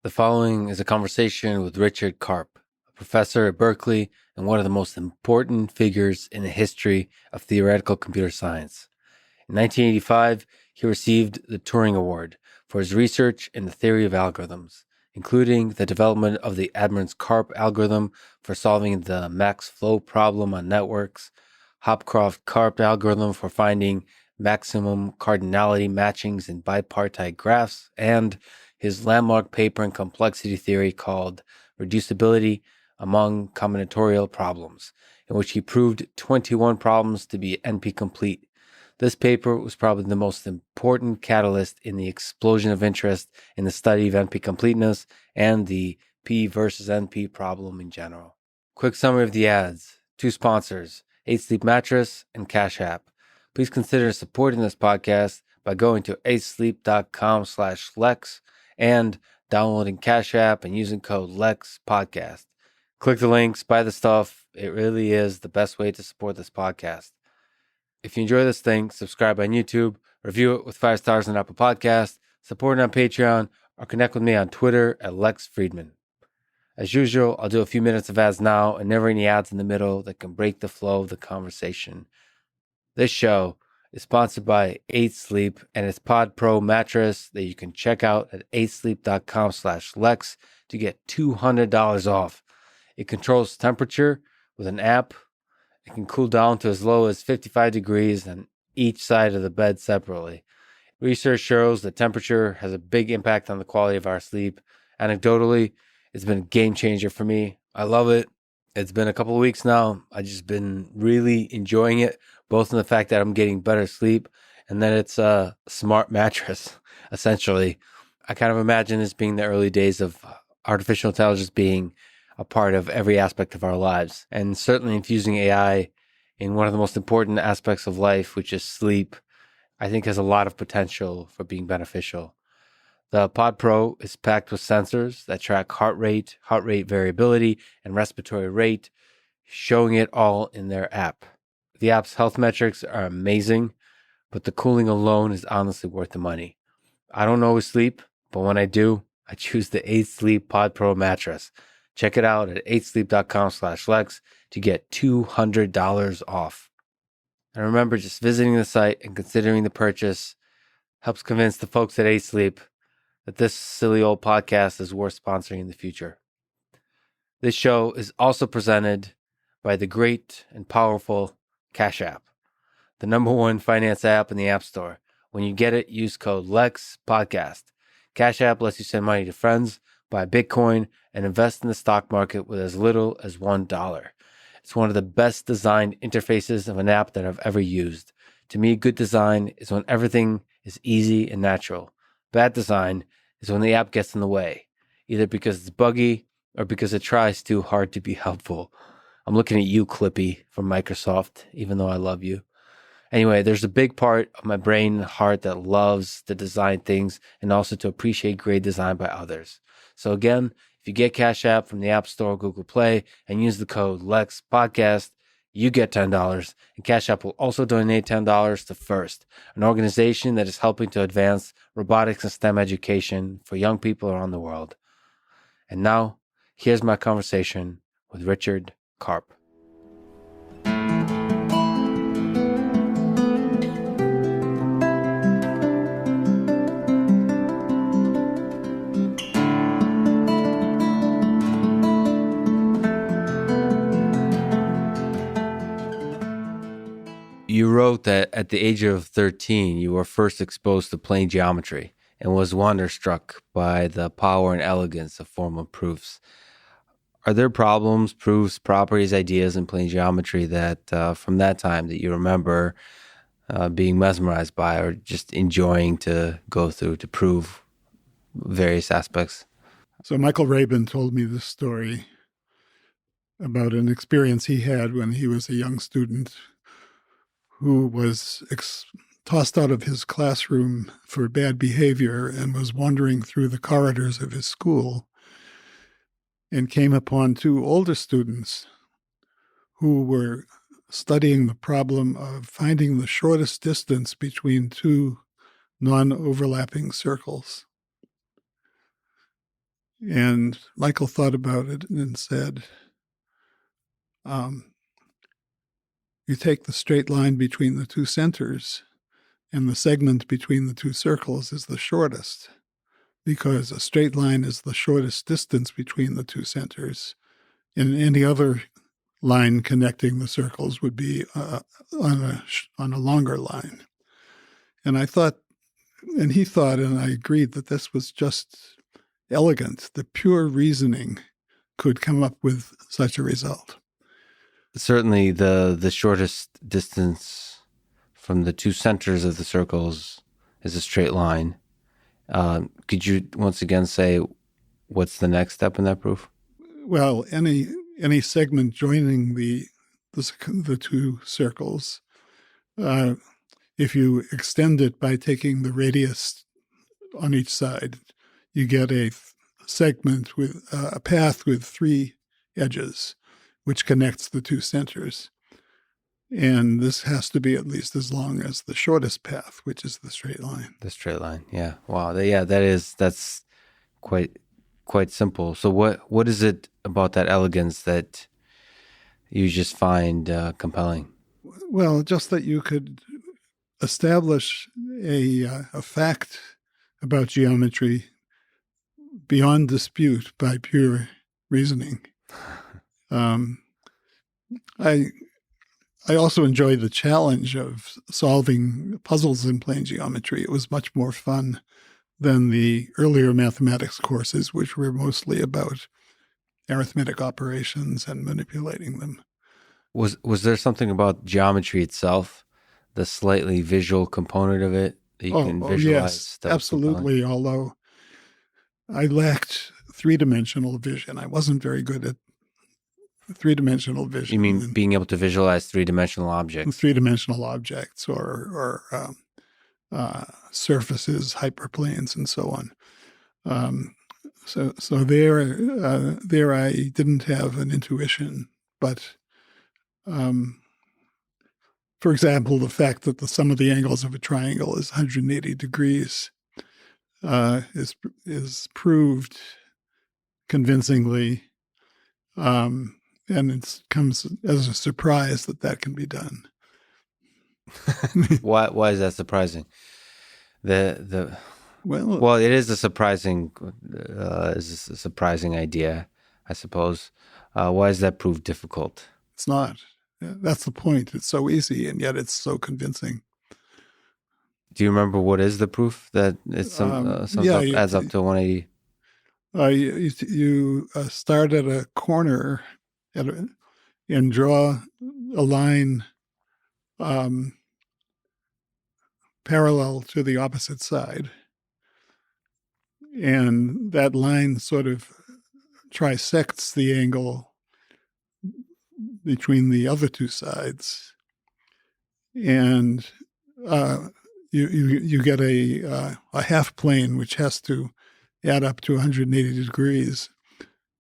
The following is a conversation with Richard Karp, a professor at Berkeley and one of the most important figures in the history of theoretical computer science. In 1985, he received the Turing Award for his research in the theory of algorithms, including the development of the Edmonds-Karp algorithm for solving the max flow problem on networks, Hopcroft-Karp algorithm for finding maximum cardinality matchings in bipartite graphs, and his landmark paper in complexity theory called Reducibility among Combinatorial Problems, in which he proved 21 problems to be NP-complete. This paper was probably the most important catalyst in the explosion of interest in the study of NP-completeness and the P versus NP problem in general. Quick summary of the ads. 2 sponsors, 8 Sleep Mattress and Cash App. Please consider supporting this podcast by going to 8sleep.com/Lex and downloading Cash App and using code LEXPODCAST. Click the links, buy the stuff. It really is the best way to support this podcast. If you enjoy this thing, subscribe on YouTube, review it with 5 stars on Apple Podcasts, support it on Patreon, or connect with me on Twitter at Lex Friedman. As usual, I'll do a few minutes of ads now and never any ads in the middle that can break the flow of the conversation. This show is sponsored by 8 Sleep and its Pod Pro mattress that you can check out at 8sleep.com/Lex to get $200 off. It controls temperature with an app. It can cool down to as low as 55 degrees on each side of the bed separately. Research shows that temperature has a big impact on the quality of our sleep. Anecdotally, it's been a game changer for me. I love it. It's been a couple of weeks now. I've just been really enjoying it, both in the fact that I'm getting better sleep and that it's a smart mattress, essentially. I kind of imagine this being the early days of artificial intelligence being a part of every aspect of our lives, and certainly infusing AI in one of the most important aspects of life, which is sleep, I think has a lot of potential for being beneficial. The Pod Pro is packed with sensors that track heart rate variability, and respiratory rate, showing it all in their app. The app's health metrics are amazing, but the cooling alone is honestly worth the money. I don't always sleep, but when I do, I choose the 8 Sleep Pod Pro mattress. Check it out at 8sleep.com/Lex to get $200 off. And remember, just visiting the site and considering the purchase helps convince the folks at 8 Sleep that this silly old podcast is worth sponsoring in the future. This show is also presented by the great and powerful Cash App, the #1 finance app in the App Store. When you get it, use code LEXPODCAST. Cash App lets you send money to friends, buy Bitcoin, and invest in the stock market with as little as $1. It's one of the best designed interfaces of an app that I've ever used. To me, good design is when everything is easy and natural. Bad design is when the app gets in the way, either because it's buggy or because it tries too hard to be helpful. I'm looking at you, Clippy, from Microsoft, even though I love you. Anyway, there's a big part of my brain and heart that loves to design things and also to appreciate great design by others. So again, if you get Cash App from the App Store or Google Play and use the code LEXPODCAST, you get $10. And Cash App will also donate $10 to FIRST, an organization that is helping to advance robotics and STEM education for young people around the world. And now, here's my conversation with Richard Karp. You wrote that at the age of 13, you were first exposed to plane geometry and was wonderstruck by the power and elegance of formal proofs. Are there problems, proofs, properties, ideas in plane geometry that from that time that you remember being mesmerized by or just enjoying to go through to prove various aspects? So Michael Rabin told me this story about an experience he had when he was a young student who was tossed out of his classroom for bad behavior and was wandering through the corridors of his school and came upon 2 older students who were studying the problem of finding the shortest distance between 2 non-overlapping circles. And Michael thought about it and said, you take the straight line between the two centers, and the segment between the two circles is the shortest, because a straight line is the shortest distance between the two centers. And any other line connecting the circles would be on a longer line. And I thought, and he thought, and I agreed that this was just elegant. The pure reasoning could come up with such a result. Certainly, the shortest distance from the two centers of the circles is a straight line. Could you once again say what's the next step in that proof? Well, any segment joining the two circles, if you extend it by taking the radius on each side, you get a segment with a path with three edges, which connects the two centers. And this has to be at least as long as the shortest path, which is the straight line. The straight line, yeah. Wow, that's quite simple. So what is it about that elegance that you just find compelling? Well, just that you could establish a fact about geometry beyond dispute by pure reasoning. I also enjoyed the challenge of solving puzzles in plane geometry. It was much more fun than the earlier mathematics courses, which were mostly about arithmetic operations and manipulating them. Was there something about geometry itself, the slightly visual component of it that you can visualize? Yes, absolutely. Although I lacked three-dimensional vision. I wasn't very good at three-dimensional vision. You mean being able to visualize three-dimensional objects? Three-dimensional objects or surfaces, hyperplanes, and so on. So there I didn't have an intuition, but for example, the fact that the sum of the angles of a triangle is 180 degrees is proved convincingly, and it comes as a surprise that can be done. Why is that surprising? Well, it is a surprising idea, I suppose. Why is that proved difficult? It's not. That's the point. It's so easy, and yet it's so convincing. Do you remember what is the proof that it adds up to 180? You start at a corner and draw a line parallel to the opposite side. And that line sort of trisects the angle between the other two sides. And you get a half plane which has to add up to 180 degrees.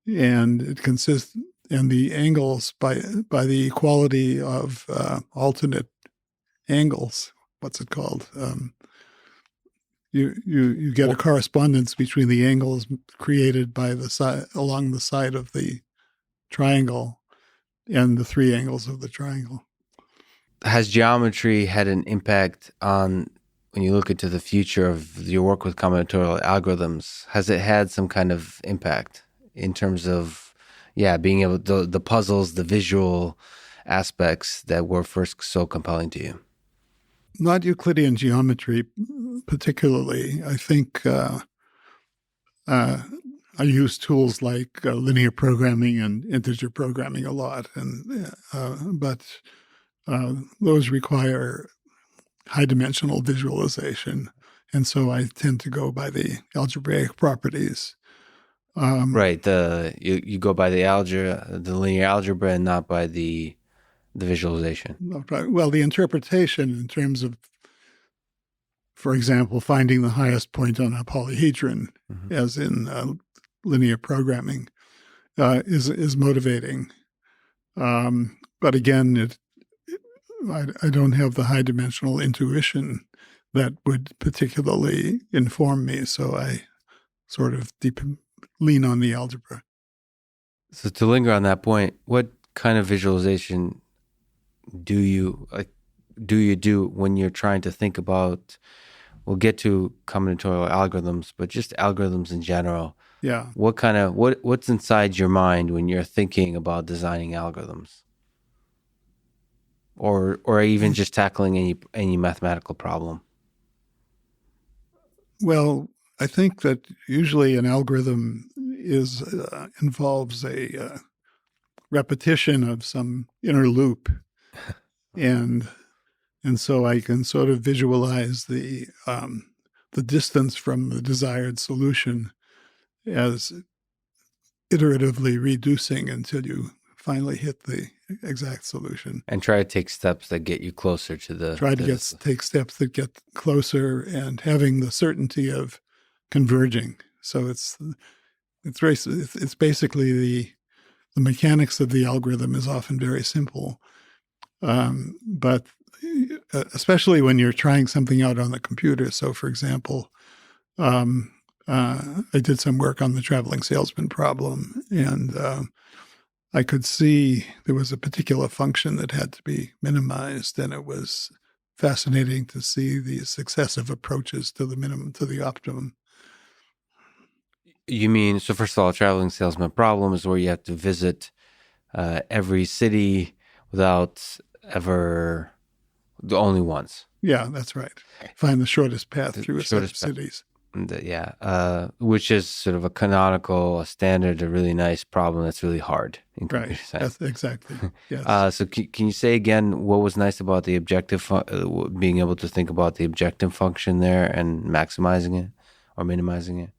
And it consists, and the angles by the equality of alternate angles, what's it called? You get a correspondence between the angles created by the side along the side of the triangle and the three angles of the triangle. Has geometry had an impact on, when you look into the future of your work with combinatorial algorithms, has it had some kind of impact in terms of, being able to, the puzzles, the visual aspects that were first so compelling to you? Not Euclidean geometry particularly. I think I use tools like linear programming and integer programming a lot, but those require high-dimensional visualization, and so I tend to go by the algebraic properties. Right. You go by the linear algebra, and not by the visualization. Well, the interpretation in terms of, for example, finding the highest point on a polyhedron, as in linear programming, is motivating. But again, I don't have the high-dimensional intuition that would particularly inform me, so I sort of lean on the algebra. So to linger on that point, what kind of visualization do you do when you're trying to think about, we'll get to combinatorial algorithms, but just algorithms in general? Yeah. What's inside your mind when you're thinking about designing algorithms? Or even just tackling any mathematical problem? Well, I think that usually an algorithm involves a repetition of some inner loop, and so I can sort of visualize the distance from the desired solution as iteratively reducing until you finally hit the exact solution. And try to take steps that get you closer to the... Take steps that get closer and having the certainty of converging. So it's basically the mechanics of the algorithm is often very simple. But especially when you're trying something out on the computer. So for example, I did some work on the traveling salesman problem, and I could see there was a particular function that had to be minimized, and it was fascinating to see the successive approaches to the minimum, to the optimum. You mean, so first of all, traveling salesman problem is where you have to visit every city without ever, only once. Yeah, that's right. Find the shortest path through a set of cities. Which is sort of a canonical, a standard, a really nice problem that's really hard in computer science. That's exactly. Yes. So can you say again what was nice about the objective, being able to think about the objective function there and maximizing it or minimizing it?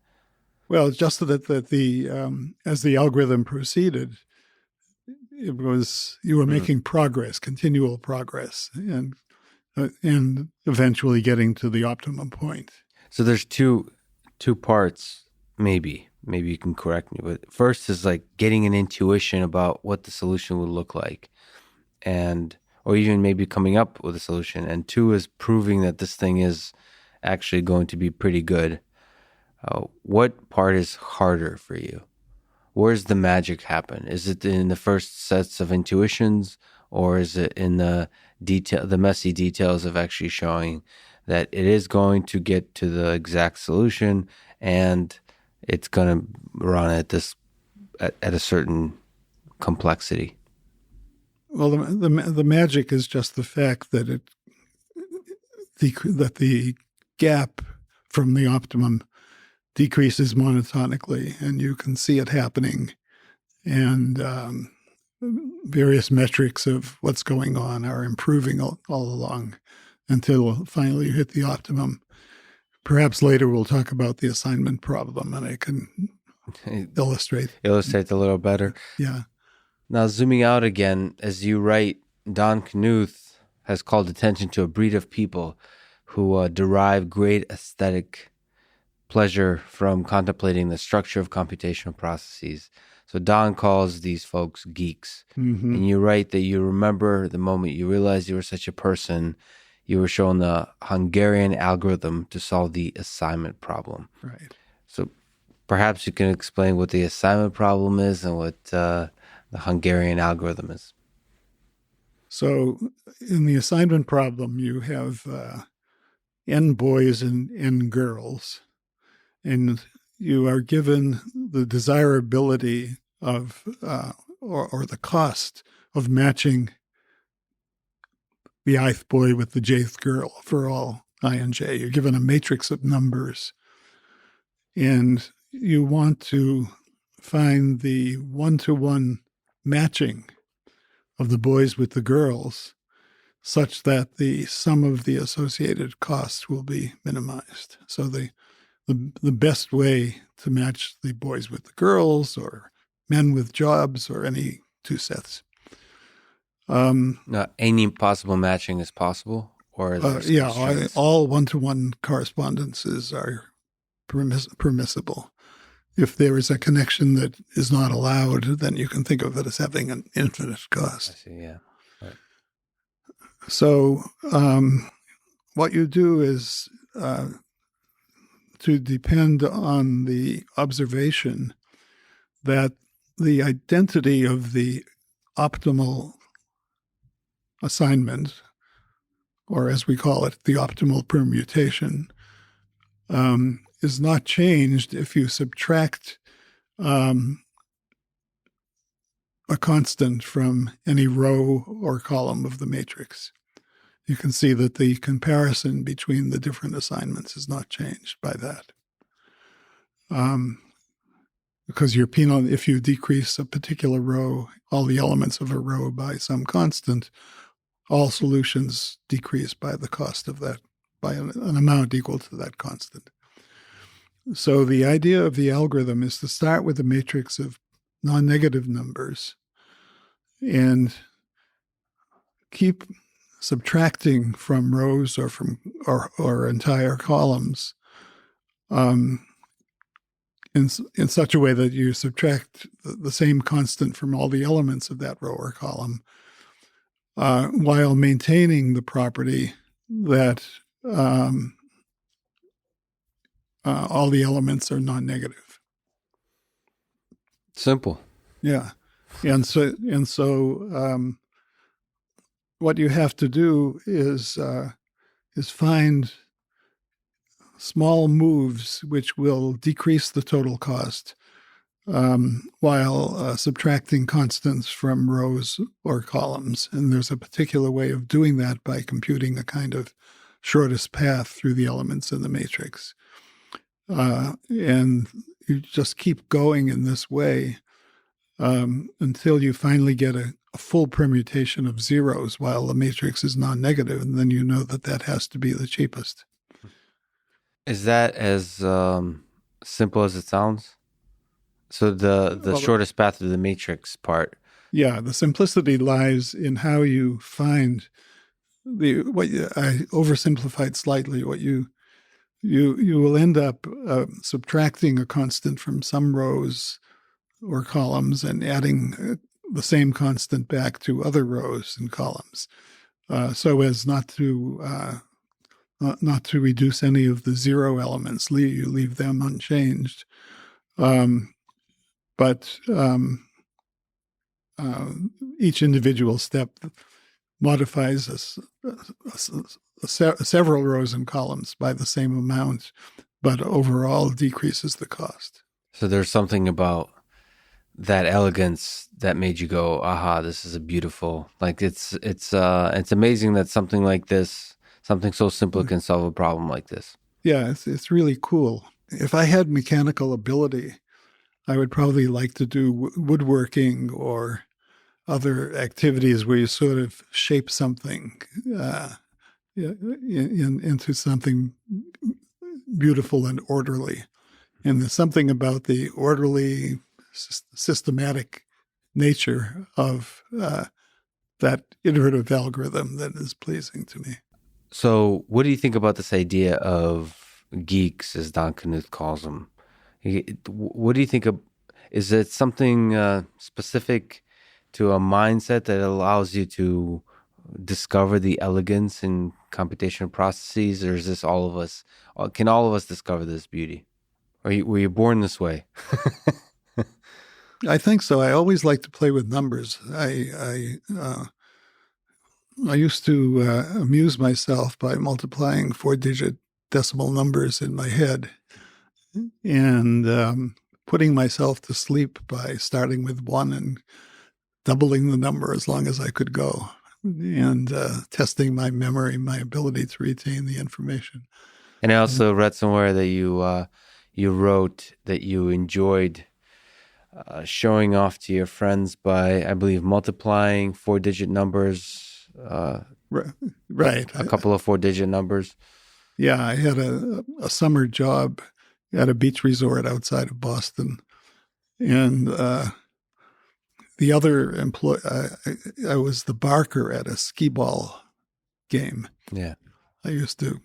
Well, it's just that the as the algorithm proceeded, you were making progress, continual progress, and eventually getting to the optimum point. So there's two parts, maybe you can correct me, but first is like getting an intuition about what the solution would look like, or even maybe coming up with a solution. And two is proving that this thing is actually going to be pretty good. What part is harder for you? Where's the magic happen? Is it in the first sets of intuitions, or is it in the messy details of actually showing that it is going to get to the exact solution and it's going to run at a certain complexity? Well, the magic is just the fact that the gap from the optimum decreases monotonically, and you can see it happening. And various metrics of what's going on are improving all along until finally you hit the optimum. Perhaps later we'll talk about the assignment problem, and I can illustrate a little better. Yeah. Now, zooming out again, as you write, Don Knuth has called attention to a breed of people who derive great aesthetic pleasure from contemplating the structure of computational processes. So Don calls these folks geeks. Mm-hmm. And you write that you remember the moment you realized you were such a person. You were shown the Hungarian algorithm to solve the assignment problem. Right. So perhaps you can explain what the assignment problem is and what the Hungarian algorithm is. So in the assignment problem, you have n boys and n girls, and you are given the desirability of or the cost of matching the ith boy with the jth girl for all I and j. You're given a matrix of numbers, and you want to find the one-to-one matching of the boys with the girls such that the sum of the associated costs will be minimized. So the best way to match the boys with the girls or men with jobs or any two sets. Any possible matching is possible? Or all one-to-one correspondences are permissible. If there is a connection that is not allowed, then you can think of it as having an infinite cost. I see, yeah. Right. So what you do is to depend on the observation that the identity of the optimal assignment, or as we call it, the optimal permutation, is not changed if you subtract a constant from any row or column of the matrix. You can see that the comparison between the different assignments is not changed by that. Because if you decrease a particular row, all the elements of a row by some constant, all solutions decrease by the cost of that, by an amount equal to that constant. So the idea of the algorithm is to start with a matrix of non-negative numbers and keep subtracting from rows or entire columns in such a way that you subtract the same constant from all the elements of that row or column, while maintaining the property that all the elements are non-negative. Simple. Yeah. And so what you have to do is find small moves which will decrease the total cost while subtracting constants from rows or columns. And there's a particular way of doing that by computing a kind of shortest path through the elements in the matrix. And you just keep going in this way until you finally get a full permutation of zeros while the matrix is non-negative, and then you know that has to be the cheapest. Is that as simple as it sounds? So the shortest path to the matrix part. Yeah, the simplicity lies in how you find I oversimplified slightly. What you will end up subtracting a constant from some rows or columns and adding the same constant back to other rows and columns, so as not to reduce any of the zero elements. You leave them unchanged, but each individual step modifies several rows and columns by the same amount, but overall decreases the cost. So there's something about that elegance that made you go, aha, this is a beautiful, like it's amazing that something like this, something so simple can solve a problem like this. Yeah, it's really cool. If I had mechanical ability, I would probably like to do woodworking or other activities where you sort of shape something into something beautiful and orderly. And there's something about the orderly, systematic nature of that iterative algorithm that is pleasing to me. So what do you think about this idea of geeks, as Don Knuth calls them? What do you think of, is it something specific to a mindset that allows you to discover the elegance in computational processes, or is this all of us? Can all of us discover this beauty? Or were you born this way? I think so. I always like to play with numbers. I used to amuse myself by multiplying 4-digit decimal numbers in my head and putting myself to sleep by starting with 1 and doubling the number as long as I could go, and testing my memory, my ability to retain the information. And I also read somewhere that you wrote that you enjoyed showing off to your friends by, I believe, multiplying 4-digit numbers. Right. A couple of 4-digit numbers. Yeah, I had a summer job at a beach resort outside of Boston, and the other employee, I was the barker at a skee-ball game. Yeah, I used to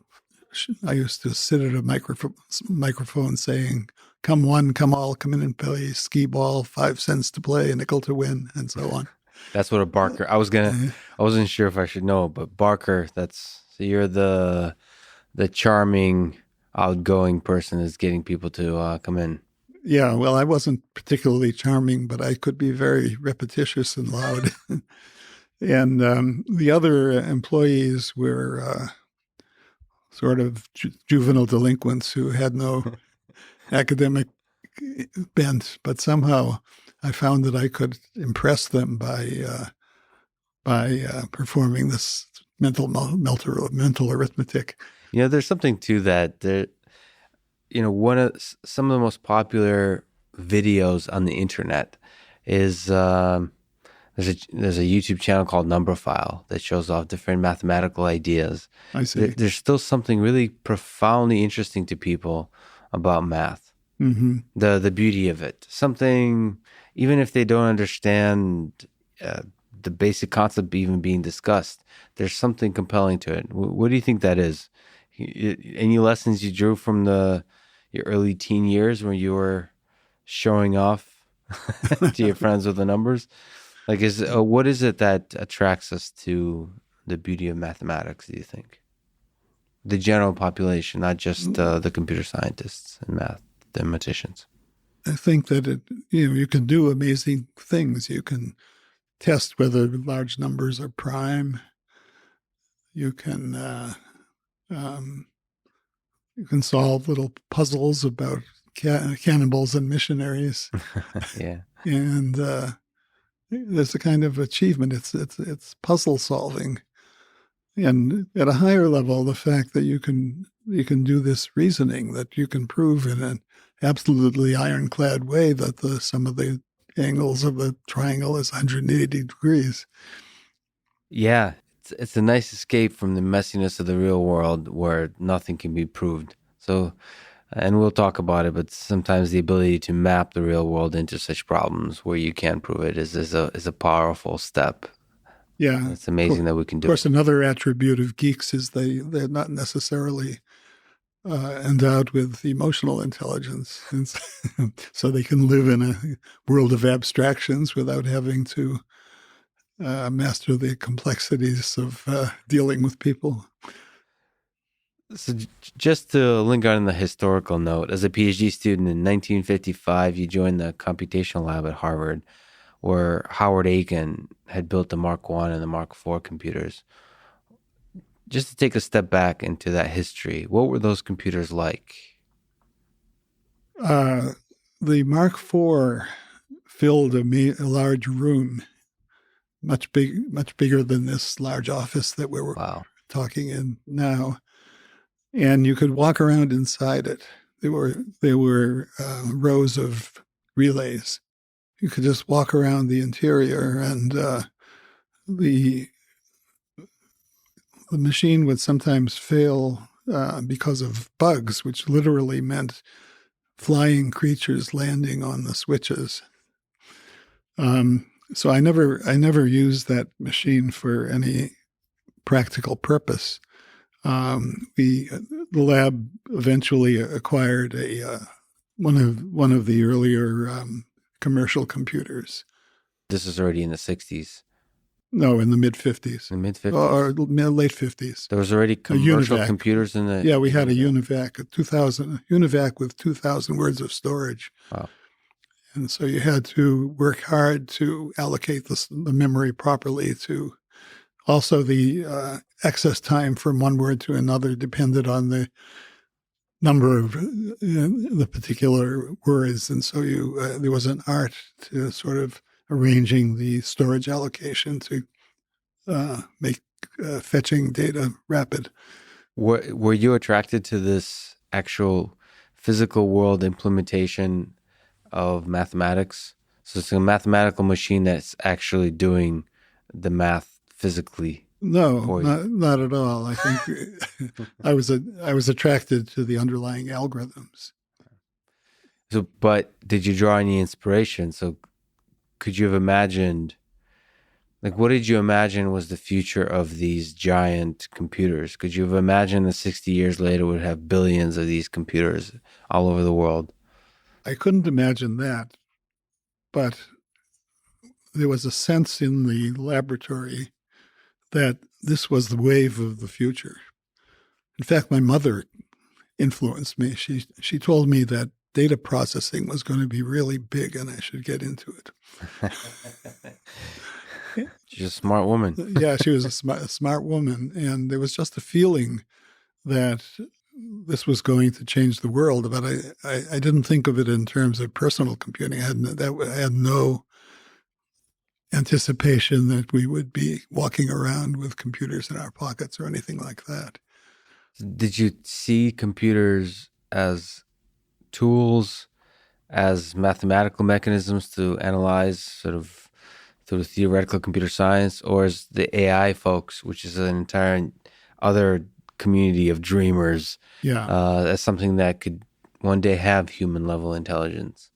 sit at a microphone saying, "Come one, come all, come in and play skee-ball, 5 cents to play, a nickel to win," and so on. That's what a barker. I wasn't sure if I should know, but barker. So you're the charming, outgoing person that's getting people to come in. Yeah, well, I wasn't particularly charming, but I could be very repetitious and loud. And the other employees were sort of juvenile delinquents who had no academic bent, but somehow I found that I could impress them by performing this mental arithmetic. There's something to that. Some of the most popular videos on the internet is there's a YouTube channel called Numberphile that shows off different mathematical ideas. I see. There's still something really profoundly interesting to people about math. Mm-hmm. The beauty of it. Something, even if they don't understand the basic concept even being discussed, there's something compelling to it. What do you think that is? Any lessons you drew from your early teen years when you were showing off to your friends with the numbers? Like, what is it that attracts us to the beauty of mathematics, do you think? The general population, not just the computer scientists and mathematicians. I think that you can do amazing things. You can test whether large numbers are prime. You can solve little puzzles about cannibals and missionaries. Yeah. And there's a kind of achievement. It's puzzle solving, and at a higher level, the fact that you can do this reasoning, that you can prove in an absolutely ironclad way that the sum of the angles of a triangle is 180 degrees. Yeah, it's a nice escape from the messiness of the real world where nothing can be proved. So, and we'll talk about it, but sometimes the ability to map the real world into such problems where you can prove it is a powerful step. Yeah. It's amazing that we can do it. Of course, another attribute of geeks is they're not necessarily endowed with emotional intelligence. And so they can live in a world of abstractions without having to master the complexities of dealing with people. So just to linger on the historical note, as a PhD student in 1955, you joined the computational lab at Harvard, where Howard Aiken had built the Mark I and the Mark IV computers. Just to take a step back into that history, what were those computers like? The Mark IV filled a large room, much bigger than this large office that we're talking in now. And you could walk around inside it. There were rows of relays. You could just walk around the interior, and the machine would sometimes fail because of bugs, which literally meant flying creatures landing on the switches. So I never used that machine for any practical purpose. The lab eventually acquired one of the earlier commercial computers. This is already in the 60s. No, in the mid-50s. In the mid-50s? Or late 50s. There was already commercial computers in the... Yeah, we had a Univac, Univac with 2,000 words of storage. Wow. And so you had to work hard to allocate the memory properly. Also, the access time from one word to another depended on the number of the particular words. And so there was an art to sort of arranging the storage allocation to make fetching data rapid. Were you attracted to this actual physical world implementation of mathematics? So it's a mathematical machine that's actually doing the math physically. No, not at all. I think I was attracted to the underlying algorithms. So, but did you draw any inspiration? So, could you have imagined, like, what did you imagine was the future of these giant computers? Could you have imagined that 60 years later would have billions of these computers all over the world? I couldn't imagine that, but there was a sense in the laboratory that this was the wave of the future. In fact, my mother influenced me. She told me that data processing was going to be really big and I should get into it. She's a smart woman. Yeah, she was a smart woman. And there was just a feeling that this was going to change the world. But I didn't think of it in terms of personal computing. I had no anticipation that we would be walking around with computers in our pockets or anything like that. Did you see computers as tools, as mathematical mechanisms to analyze sort of through theoretical computer science, or as the AI folks, which is an entire other community of dreamers, as something that could one day have human level intelligence?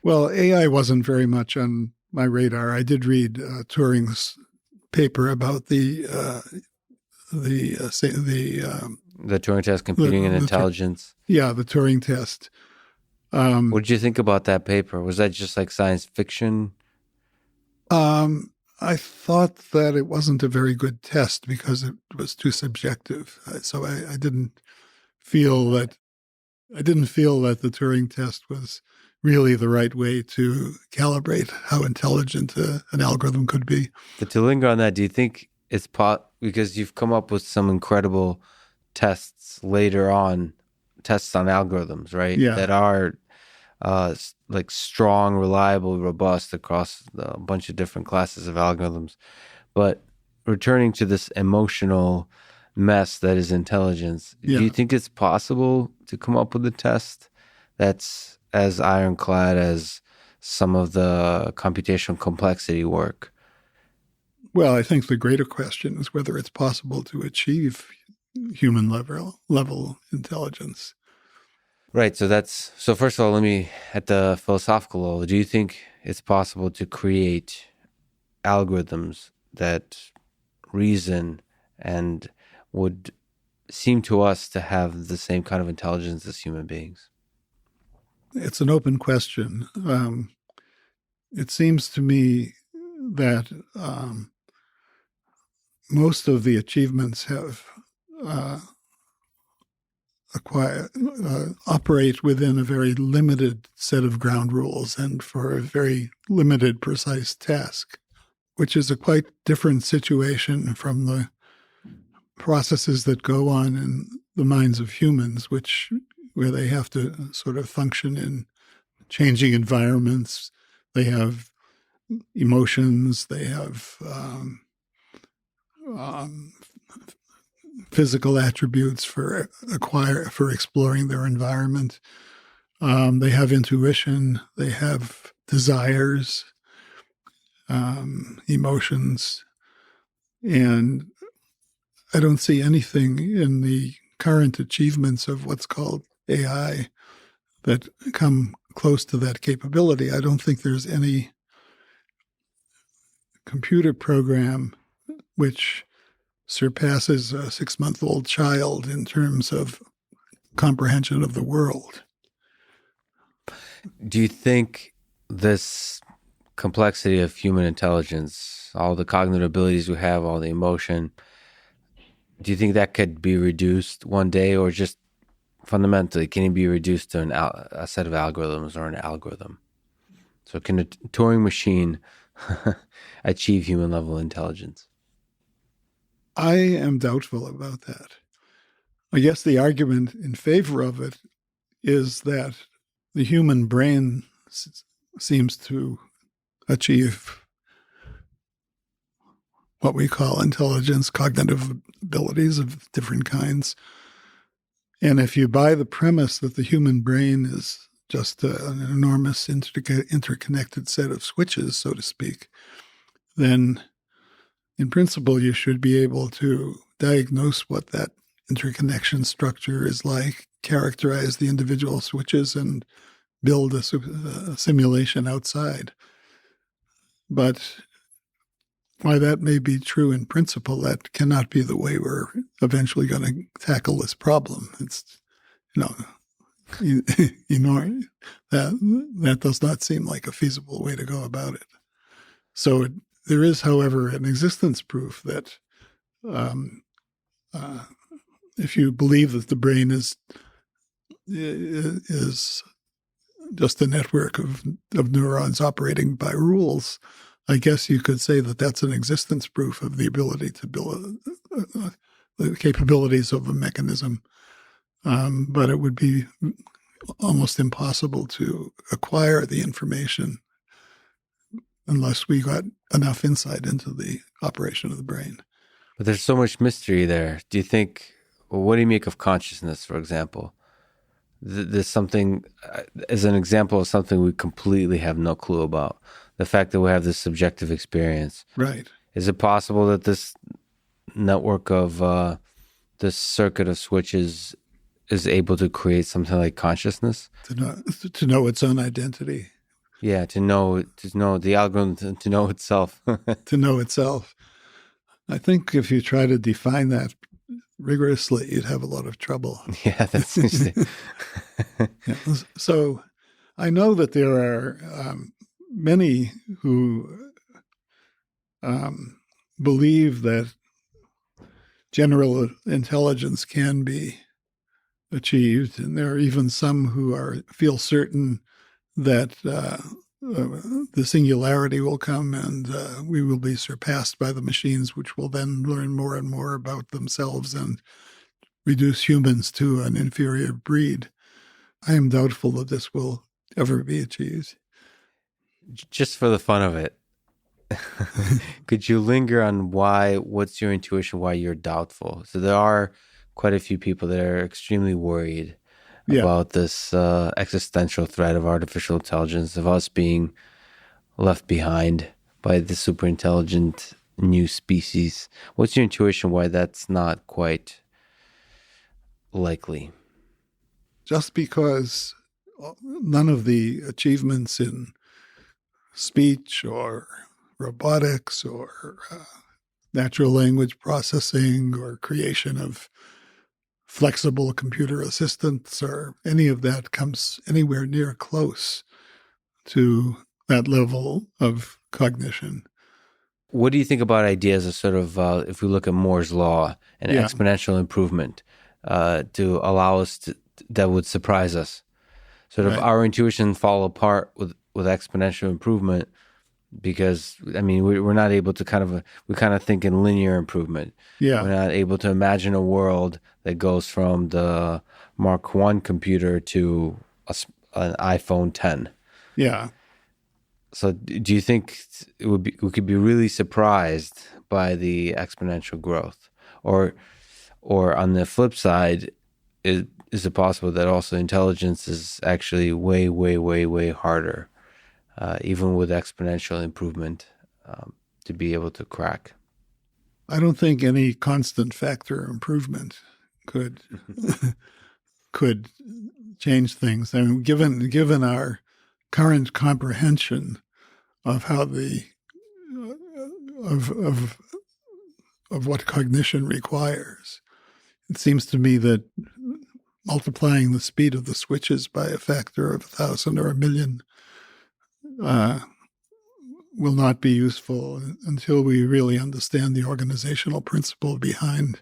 Well, AI wasn't very much on my radar. I did read Turing's paper about the Turing Test, computing and intelligence. The Turing Test. What did you think about that paper? Was that just like science fiction? I thought that it wasn't a very good test because it was too subjective. So I didn't feel that the Turing Test was really the right way to calibrate how intelligent an algorithm could be. But to linger on that, do you think it's because you've come up with some incredible tests later on, tests on algorithms, right? Yeah. That are like strong, reliable, robust across a bunch of different classes of algorithms. But returning to this emotional mess that is intelligence, do you think it's possible to come up with a test that's as ironclad as some of the computational complexity work? Well, I think the greater question is whether it's possible to achieve human level intelligence. Right. So first of all, let me, at the philosophical level, do you think it's possible to create algorithms that reason and would seem to us to have the same kind of intelligence as human beings? It's an open question. It seems to me that most of the achievements have operate within a very limited set of ground rules and for a very limited, precise task, which is a quite different situation from the processes that go on in the minds of humans, where they have to sort of function in changing environments. They have emotions. They have physical attributes for exploring their environment. They have intuition. They have desires, emotions, and I don't see anything in the current achievements of what's called AI that come close to that capability. I don't think there's any computer program which surpasses a 6-month-old child in terms of comprehension of the world. Do you think this complexity of human intelligence, all the cognitive abilities we have, all the emotion, do you think that could be reduced one day, or just fundamentally, can it be reduced to a set of algorithms or an algorithm? So can a Turing machine achieve human level intelligence? I am doubtful about that. I guess the argument in favor of it is that the human brain seems to achieve what we call intelligence, cognitive abilities of different kinds. And if you buy the premise that the human brain is just an enormous interconnected set of switches, so to speak, then in principle you should be able to diagnose what that interconnection structure is like, characterize the individual switches, and build a simulation outside. But while that may be true in principle, that cannot be the way we're eventually going to tackle this problem. It's, that does not seem like a feasible way to go about it. So there is, however, an existence proof that if you believe that the brain is just a network of neurons operating by rules, I guess you could say that that's an existence proof of the ability to build the capabilities of a mechanism. But it would be almost impossible to acquire the information unless we got enough insight into the operation of the brain. But there's so much mystery there. Do you think, well, what do you make of consciousness, for example? There's something, as an example of something we completely have no clue about. The fact that we have this subjective experience. Right. Is it possible that this network of, this circuit of switches is able to create something like consciousness? To know its own identity. Yeah, to know the algorithm, to know itself. To know itself. I think if you try to define that rigorously, you'd have a lot of trouble. Yeah, that's interesting. Yeah. So I know that there are many who believe that general intelligence can be achieved, and there are even some who feel certain that the singularity will come and we will be surpassed by the machines, which will then learn more and more about themselves and reduce humans to an inferior breed. I am doubtful that this will ever be achieved. Just for the fun of it, could you linger on what's your intuition, why you're doubtful? So there are quite a few people that are extremely worried about this existential threat of artificial intelligence, of us being left behind by the super intelligent new species. What's your intuition why that's not quite likely? Just because none of the achievements in speech or robotics or natural language processing or creation of flexible computer assistants or any of that comes anywhere near close to that level of cognition. What do you think about ideas of sort of, if we look at Moore's law and exponential improvement to allow us to, that would surprise us? Sort of our intuition fall apart with exponential improvement because, I mean, we're not able to we kind of think in linear improvement. Yeah. We're not able to imagine a world that goes from the Mark I computer to an iPhone 10. Yeah. So do you think we could be really surprised by the exponential growth? Or on the flip side, is it possible that also intelligence is actually way, way, way, way harder, even with exponential improvement, to be able to crack? I don't think any constant factor improvement could change things. I mean, given our current comprehension of how of what cognition requires, it seems to me that multiplying the speed of the switches by a factor of 1,000 or 1,000,000 will not be useful until we really understand the organizational principle behind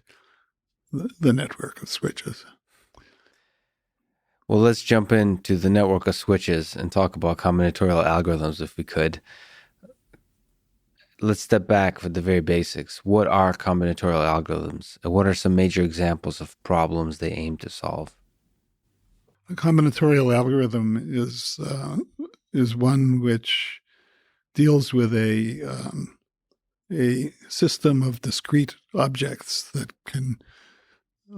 the network of switches. Well, let's jump into the network of switches and talk about combinatorial algorithms if we could. Let's step back for the very basics. What are combinatorial algorithms, and what are some major examples of problems they aim to solve? A combinatorial algorithm is one which deals with a system of discrete objects that can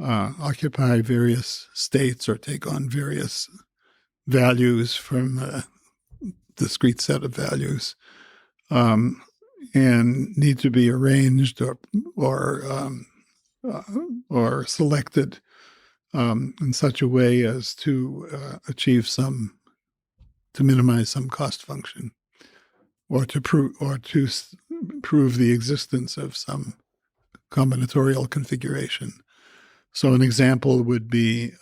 occupy various states or take on various values from a discrete set of values, and need to be arranged or selected in such a way as to minimize some cost function, or to prove the existence of some combinatorial configuration. So an example would be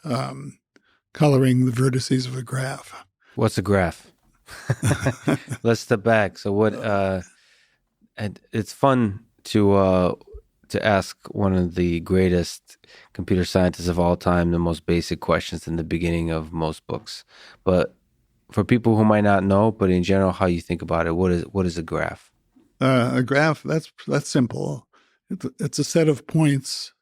coloring the vertices of a graph. What's a graph? Let's step back. So what? And it's fun to ask one of the greatest computer scientists of all time the most basic questions in the beginning of most books. But for people who might not know, but in general, how you think about it, what is a graph? A graph, that's simple. It's a set of points,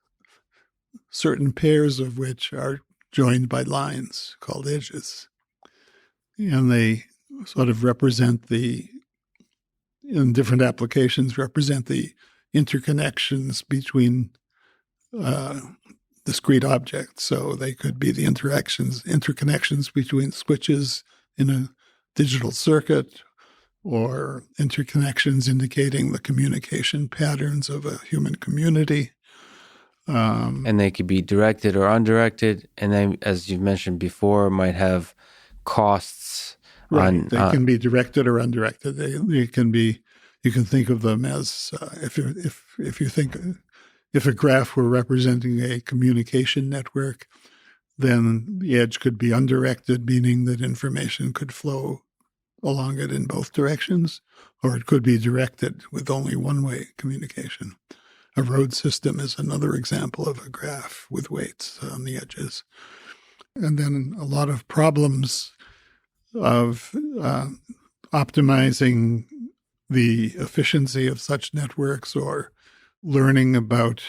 certain pairs of which are joined by lines called edges. And they sort of represent in different applications, represent the interconnections between discrete objects. So they could be the interconnections between switches in a digital circuit, or interconnections indicating the communication patterns of a human community. And they could be directed or undirected. And then, as you've mentioned before, might have costs. Right. They can be directed or undirected. They can be. You can think of them as if a graph were representing a communication network, then the edge could be undirected, meaning that information could flow along it in both directions, or it could be directed with only one-way communication. A road system is another example of a graph with weights on the edges. And then a lot of problems of optimizing the efficiency of such networks or learning about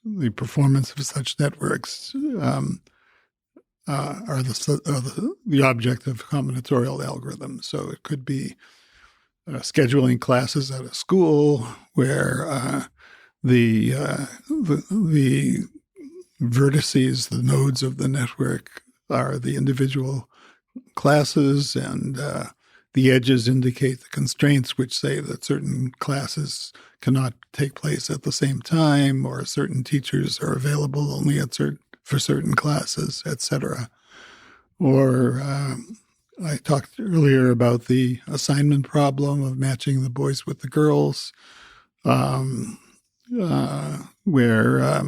the performance of such networks are the object of combinatorial algorithms. So it could be scheduling classes at a school where the vertices, the nodes of the network, are the individual classes, and the edges indicate the constraints, which say that certain classes cannot take place at the same time, or certain teachers are available only for certain classes, etc. Or I talked earlier about the assignment problem of matching the boys with the girls, where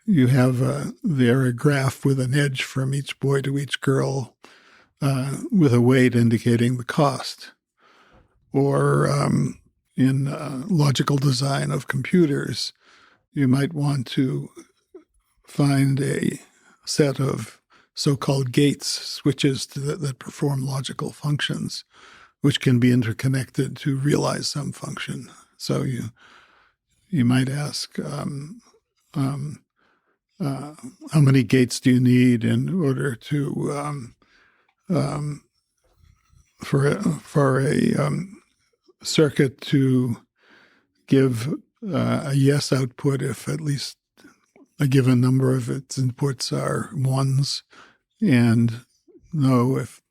you have there a graph with an edge from each boy to each girl, with a weight indicating the cost. Or in logical design of computers, you might want to find a set of so-called gates, switches that perform logical functions, which can be interconnected to realize some function. So you might ask, how many gates do you need in order to for a circuit to give a yes output if at least a given number of its inputs are ones, and no if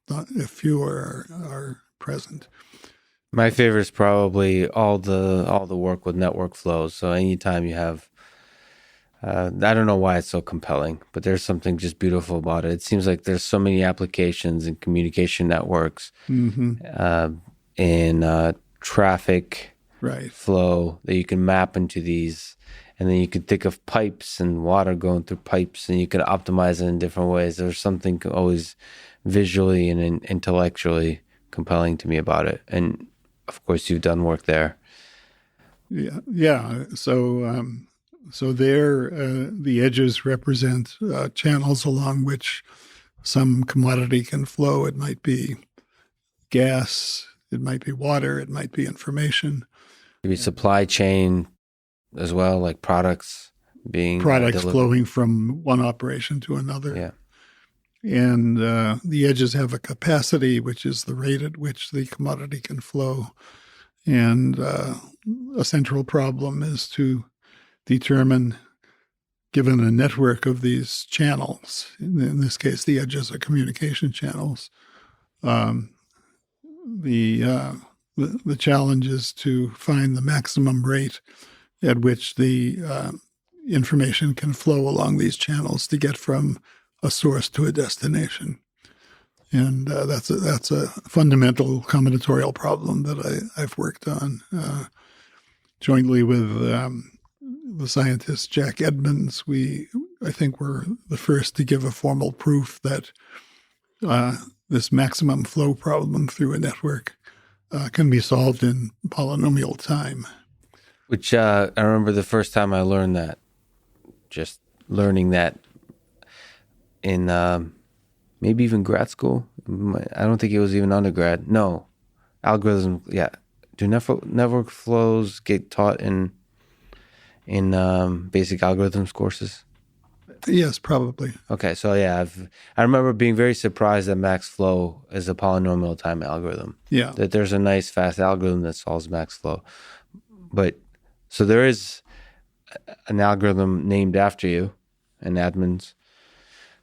fewer are present. My favorite is probably all the work with network flows. So anytime you have, I don't know why it's so compelling, but there's something just beautiful about it. It seems like there's so many applications in communication networks, in traffic flow that you can map into these. And then you can think of pipes and water going through pipes, and you can optimize it in different ways. There's something always visually and intellectually compelling to me about it. And of course, you've done work there. Yeah. So there, the edges represent channels along which some commodity can flow. It might be gas, it might be water, it might be information. Maybe supply chain as well, like products flowing from one operation to another. Yeah. And the edges have a capacity, which is the rate at which the commodity can flow. And a central problem is to determine, given a network of these channels, in this case, the edges are communication channels, the challenge is to find the maximum rate at which the information can flow along these channels to get from a source to a destination. And that's a fundamental combinatorial problem that I've worked on jointly with the scientist Jack Edmonds. I think we're the first to give a formal proof that this maximum flow problem through a network can be solved in polynomial time. Which I remember the first time I learned that, just learning that in maybe even grad school. I don't think it was even undergrad. No, algorithm. Yeah, do network flows get taught in basic algorithms courses? Yes, probably. Okay, so yeah, I remember being very surprised that max flow is a polynomial time algorithm. Yeah. That there's a nice fast algorithm that solves max flow, but so there is an algorithm named after you, the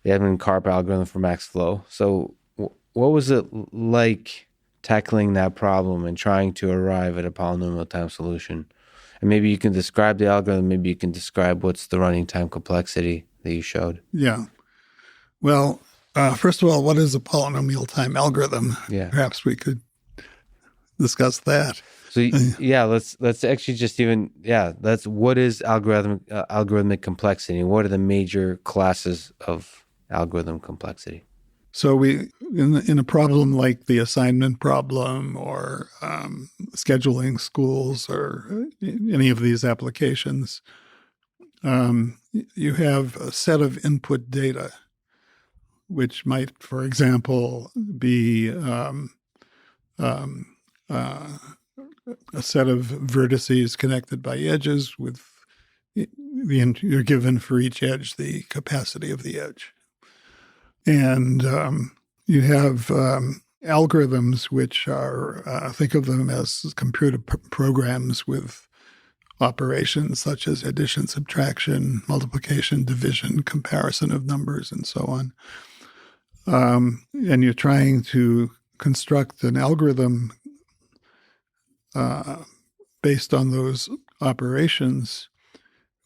Edmonds-Karp algorithm for max flow. So what was it like tackling that problem and trying to arrive at a polynomial time solution? And maybe you can describe the algorithm. Maybe you can describe what's the running time complexity that you showed. Yeah. Well, first of all, what is a polynomial time algorithm? Yeah. Perhaps we could discuss that. So yeah, let's actually just that's what is algorithmic complexity? What are the major classes of algorithm complexity? So we in a problem like the assignment problem or scheduling schools or any of these applications, you have a set of input data, which might, for example, be a set of vertices connected by edges with you're given for each edge the capacity of the edge. And you have algorithms which are, think of them as computer programs with operations such as addition, subtraction, multiplication, division, comparison of numbers, and so on. And you're trying to construct an algorithm based on those operations,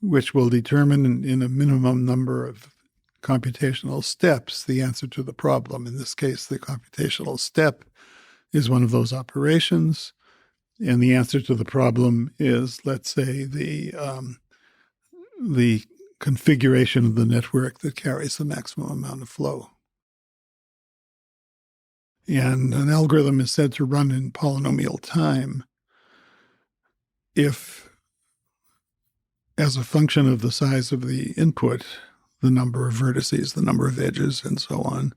which will determine in a minimum number of computational steps the answer to the problem. In this case, the computational step is one of those operations, and the answer to the problem is, let's say, the configuration of the network that carries the maximum amount of flow. And an algorithm is said to run in polynomial time if, as a function of the size of the input, the number of vertices, the number of edges, and so on,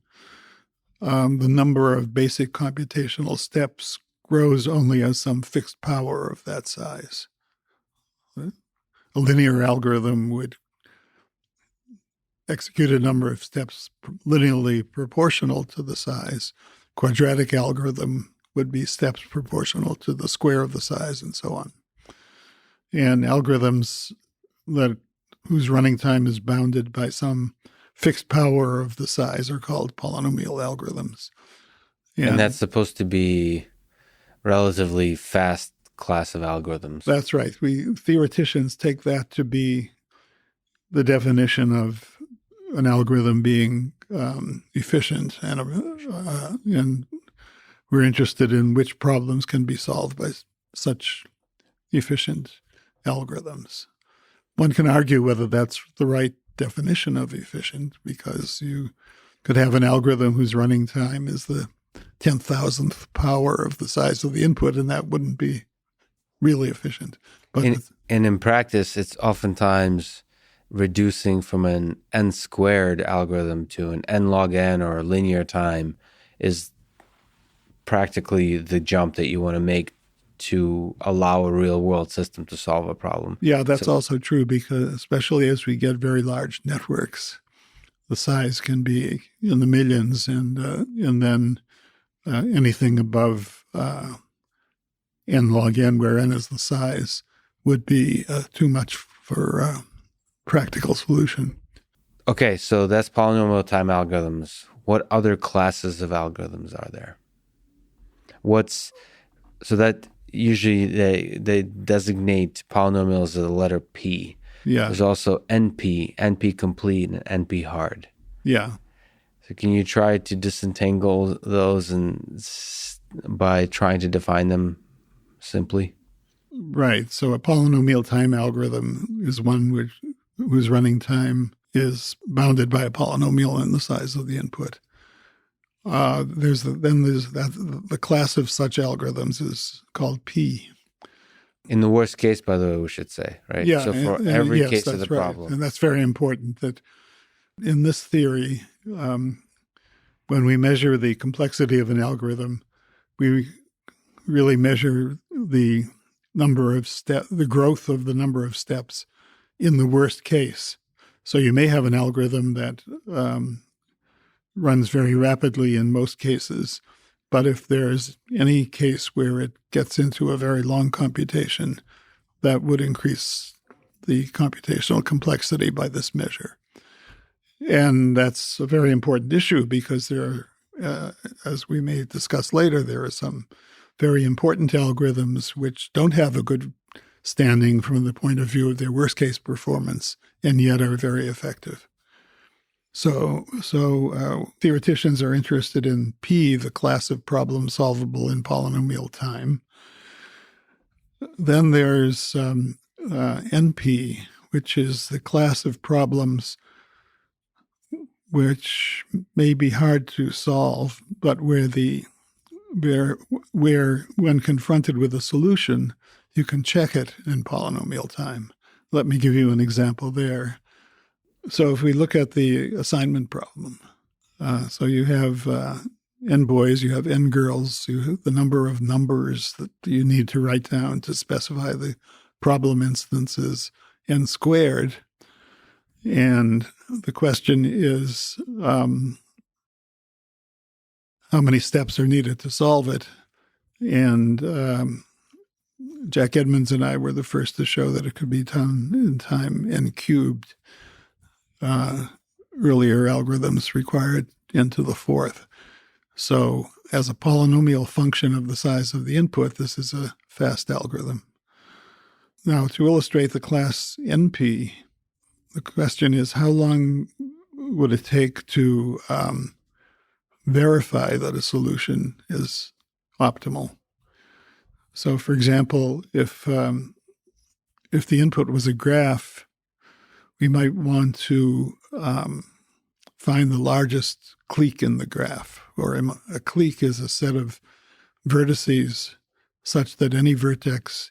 the number of basic computational steps grows only as some fixed power of that size. A linear algorithm would execute a number of steps linearly proportional to the size. Quadratic algorithm would be steps proportional to the square of the size, and so on. And algorithms whose running time is bounded by some fixed power of the size are called polynomial algorithms. And that's supposed to be relatively fast class of algorithms. That's right. Theoreticians take that to be the definition of an algorithm being efficient, and we're interested in which problems can be solved by such efficient algorithms. One can argue whether that's the right definition of efficient, because you could have an algorithm whose running time is the 10,000th power of the size of the input, and that wouldn't be really efficient. But and in practice, it's oftentimes reducing from an n squared algorithm to an n log n or linear time is practically the jump that you want to make to allow a real world system to solve a problem. Yeah, that's also true, because especially as we get very large networks, the size can be in the millions, and then anything above n log n, where n is the size, would be too much for practical solution. Okay, so that's polynomial time algorithms. What other classes of algorithms are there? So that usually they designate polynomials as the letter P. Yeah. There's also NP, NP-complete, and NP-hard. Yeah. So can you try to disentangle those by trying to define them simply? Right. So a polynomial time algorithm is one whose running time is bounded by a polynomial and the size of the input. There's the class of such algorithms is called P. In the worst case, by the way, we should say, right? Yeah. So for every case of the right. problem. And that's very important, that in this theory, when we measure the complexity of an algorithm, we really measure the the growth of the number of steps in the worst case. So you may have an algorithm that runs very rapidly in most cases, but if there's any case where it gets into a very long computation, that would increase the computational complexity by this measure. And that's a very important issue because there are, as we may discuss later, there are some very important algorithms which don't have a good standing from the point of view of their worst case performance and yet are very effective. So theoreticians are interested in P, the class of problems solvable in polynomial time. Then there's NP, which is the class of problems which may be hard to solve, but where when confronted with a solution, you can check it in polynomial time. Let me give you an example there. So if we look at the assignment problem, so you have n boys, you have n girls, you have the number of numbers that you need to write down to specify the problem instances n squared. And the question is how many steps are needed to solve it. And Jack Edmonds and I were the first to show that it could be done in time n cubed. Earlier algorithms required n to the fourth. So as a polynomial function of the size of the input, this is a fast algorithm. Now, to illustrate the class NP, the question is how long would it take to verify that a solution is optimal? So, for example, if the input was a graph, we might want to find the largest clique in the graph, or a clique is a set of vertices such that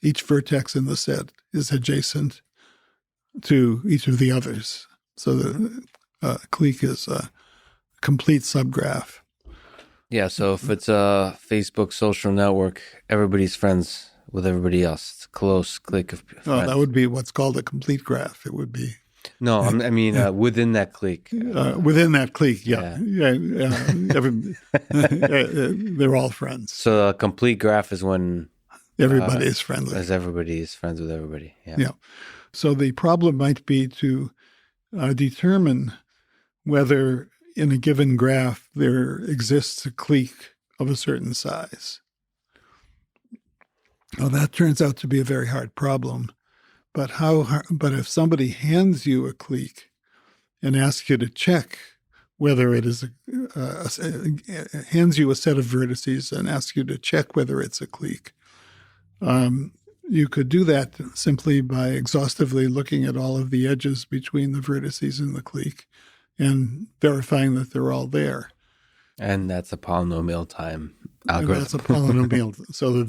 each vertex in the set is adjacent to each of the others. So the clique is a complete subgraph. Yeah, so if it's a Facebook social network, everybody's friends with everybody else. It's a close clique of friends. Oh, that would be what's called a complete graph. It would be. No, I mean within that clique. Within that clique, yeah. They're all friends. So a complete graph is when everybody is friendly. As everybody is friends with everybody. Yeah. So the problem might be to determine whether in a given graph there exists a clique of a certain size. Well, that turns out to be a very hard problem. But But if somebody hands you a clique and asks you to check whether it is hands you a set of vertices and asks you to check whether it's a clique, you could do that simply by exhaustively looking at all of the edges between the vertices in the clique and verifying that they're all there. And that's a polynomial time algorithm. And that's a polynomial. So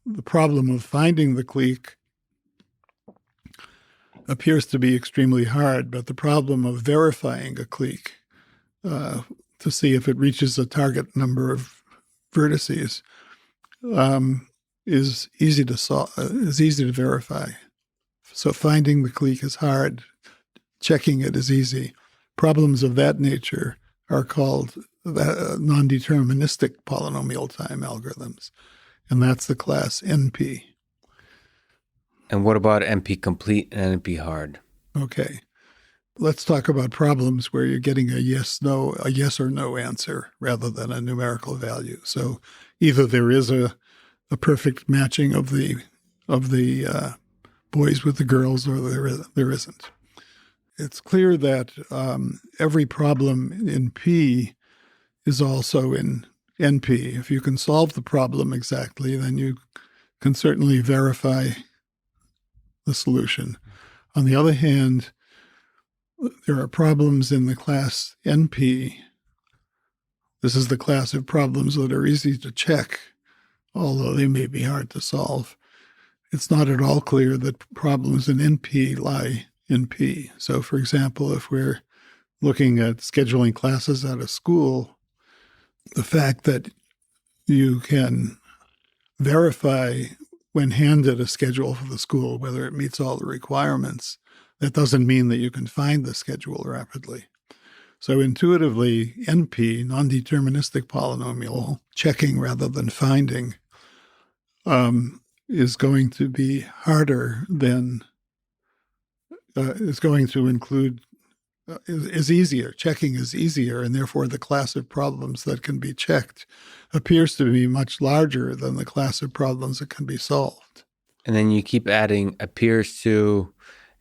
the problem of finding the clique appears to be extremely hard, but the problem of verifying a clique to see if it reaches a target number of vertices is easy to solve, is easy to verify. So finding the clique is hard. Checking it is easy. Problems of that nature are called non-deterministic polynomial time algorithms, and that's the class NP. And what about NP-complete and NP-hard? Okay. Let's talk about problems where you're getting a yes or no answer rather than a numerical value. So either there is a perfect matching of the boys with the girls, or there isn't. It's clear that every problem in P is also in NP. If you can solve the problem exactly, then you can certainly verify the solution. On the other hand, there are problems in the class NP. This is the class of problems that are easy to check, although they may be hard to solve. It's not at all clear that problems in NP lie in P. So, for example, if we're looking at scheduling classes at a school, the fact that you can verify when handed a schedule for the school whether it meets all the requirements, that doesn't mean that you can find the schedule rapidly. So intuitively, NP, non-deterministic polynomial, checking rather than finding, is going to be harder than, is going to include, is easier. Checking is easier, and therefore the class of problems that can be checked appears to be much larger than the class of problems that can be solved. And then you keep adding appears to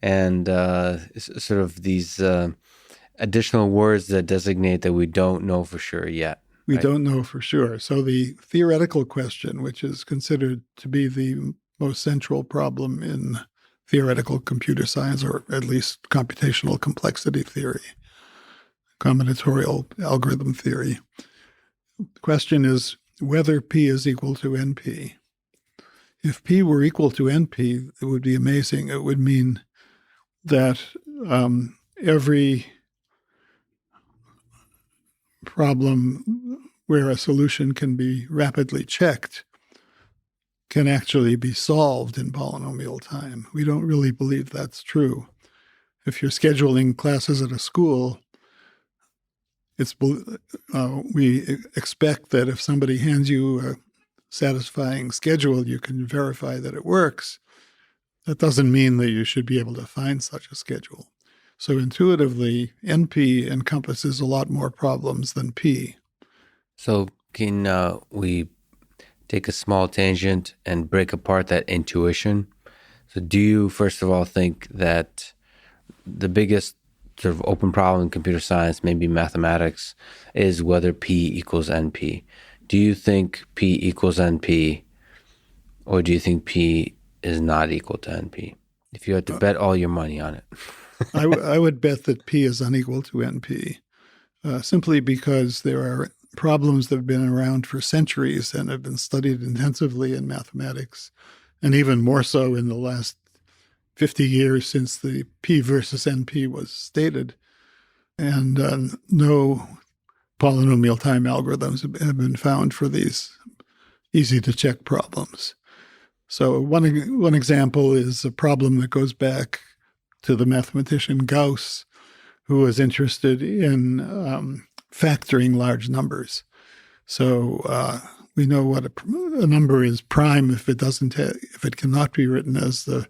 and sort of these additional words that designate that we don't know for sure yet. We don't know for sure. So the theoretical question, which is considered to be the most central problem in theoretical computer science, or at least computational complexity theory, combinatorial algorithm theory. The question is whether P is equal to NP. If P were equal to NP, it would be amazing. It would mean that every problem where a solution can be rapidly checked can actually be solved in polynomial time. We don't really believe that's true. If you're scheduling classes at a school, we expect that if somebody hands you a satisfying schedule, you can verify that it works. That doesn't mean that you should be able to find such a schedule. So intuitively, NP encompasses a lot more problems than P. So can we take a small tangent and break apart that intuition? So do you, first of all, think that the biggest sort of open problem in computer science, maybe mathematics, is whether P equals NP? Do you think P equals NP, or do you think P is not equal to NP? If you had to bet all your money on it. I would bet that P is unequal to NP, simply because there are problems that have been around for centuries and have been studied intensively in mathematics, and even more so in the last 50 years since the P versus NP was stated. And no polynomial time algorithms have been found for these easy-to-check problems. So one example is a problem that goes back to the mathematician Gauss, who was interested in factoring large numbers. So we know what a number is prime if it cannot be written as the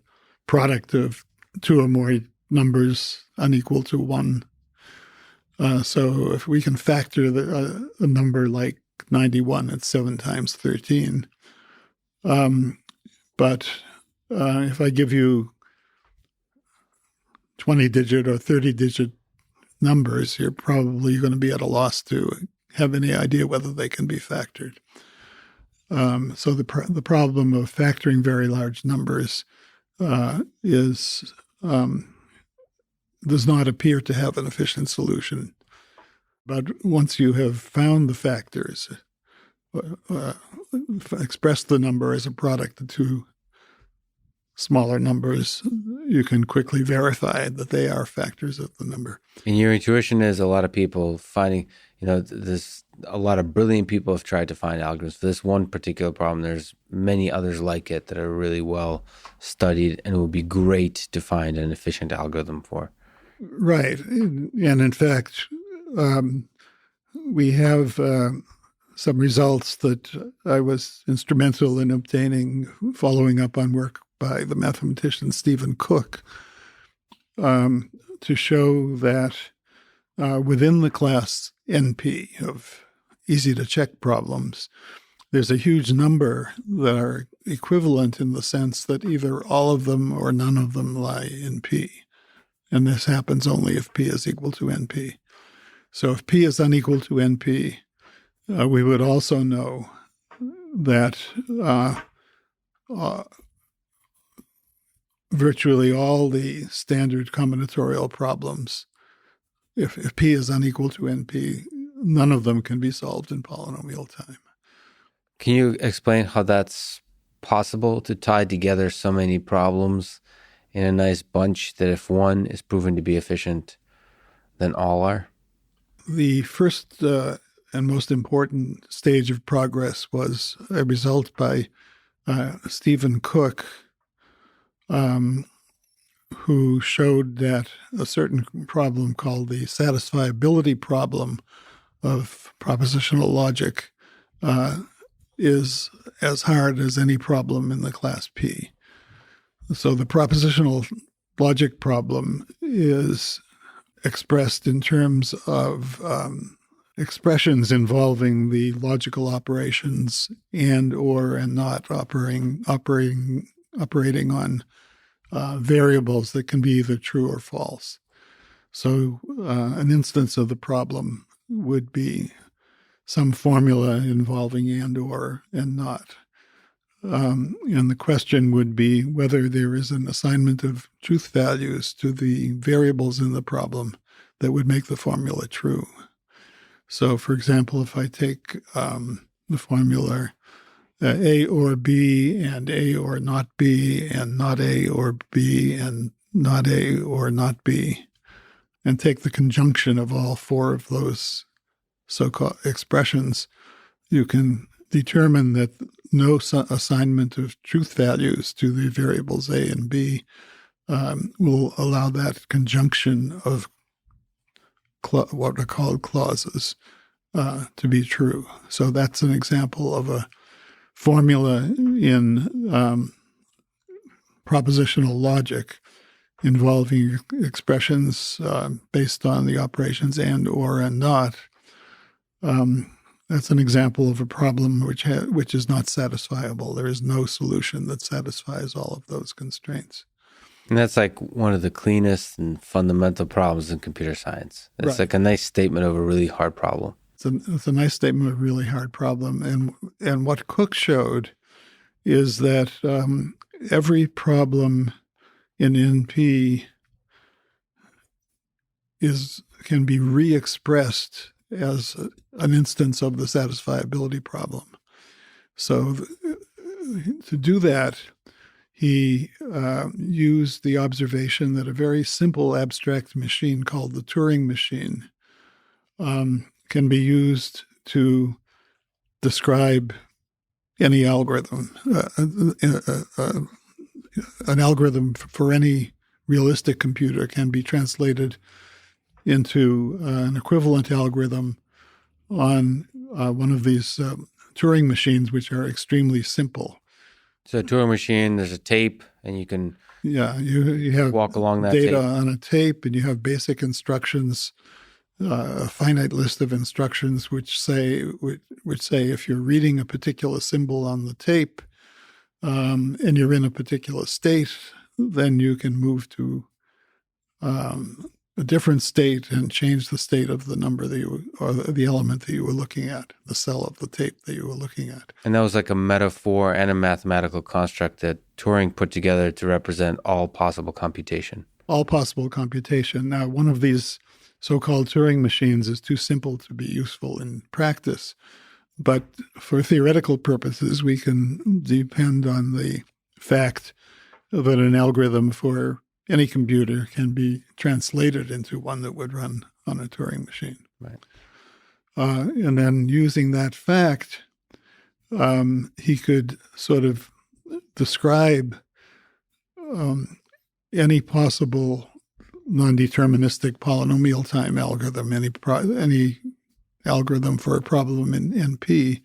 product of two or more numbers unequal to 1. So if we can factor a number like 91, it's 7 times 13. But if I give you 20-digit or 30-digit numbers, you're probably going to be at a loss to have any idea whether they can be factored. So the problem of factoring very large numbers does not appear to have an efficient solution. But once you have found the factors, expressed the number as a product of two smaller numbers, you can quickly verify that they are factors of the number. And your intuition is a lot of people finding, a lot of brilliant people have tried to find algorithms for this one particular problem. There's many others like it that are really well studied and it would be great to find an efficient algorithm for. Right. And in fact, we have some results that I was instrumental in obtaining, following up on work by the mathematician Stephen Cook, to show that within the class NP of easy-to-check problems, there's a huge number that are equivalent in the sense that either all of them or none of them lie in P. And this happens only if P is equal to NP. So if P is unequal to NP, we would also know that virtually all the standard combinatorial problems, if P is unequal to NP, none of them can be solved in polynomial time. Can you explain how that's possible to tie together so many problems in a nice bunch that if one is proven to be efficient, than all are? The first and most important stage of progress was a result by Stephen Cook, who showed that a certain problem called the satisfiability problem of propositional logic is as hard as any problem in the class P. So the propositional logic problem is expressed in terms of expressions involving the logical operations and or and not operating on variables that can be either true or false. So an instance of the problem would be some formula involving and or and not. And the question would be whether there is an assignment of truth values to the variables in the problem that would make the formula true. So, for example, if I take the formula A or B and A or not B and not A or B and not A or not B, and take the conjunction of all four of those so-called expressions, you can determine that no assignment of truth values to the variables A and B will allow that conjunction of what are called clauses to be true. So that's an example of a formula in propositional logic involving expressions based on the operations and or and not. That's an example of a problem which is not satisfiable. There is no solution that satisfies all of those constraints. And that's like one of the cleanest and fundamental problems in computer science. It's Right. like a nice statement of a really hard problem. It's a nice statement of a really hard problem. And what Cook showed is that every problem in NP can be re-expressed as an instance of the satisfiability problem. So to do that, he used the observation that a very simple abstract machine called the Turing machine can be used to describe any algorithm. An algorithm for any realistic computer can be translated into an equivalent algorithm on one of these Turing machines, which are extremely simple. So a Turing machine, there's a tape, and you can you have walk along that data tape on a tape, and you have basic instructions, a finite list of instructions which say if you're reading a particular symbol on the tape and you're in a particular state, then you can move to a different state and change the state of the number or the element that you were looking at, the cell of the tape that you were looking at. And that was like a metaphor and a mathematical construct that Turing put together to represent all possible computation. All possible computation. Now, one of these so-called Turing machines is too simple to be useful in practice. But for theoretical purposes, we can depend on the fact that an algorithm for any computer can be translated into one that would run on a Turing machine. Right. And then using that fact, he could sort of describe any possible non-deterministic polynomial time algorithm, any algorithm for a problem in NP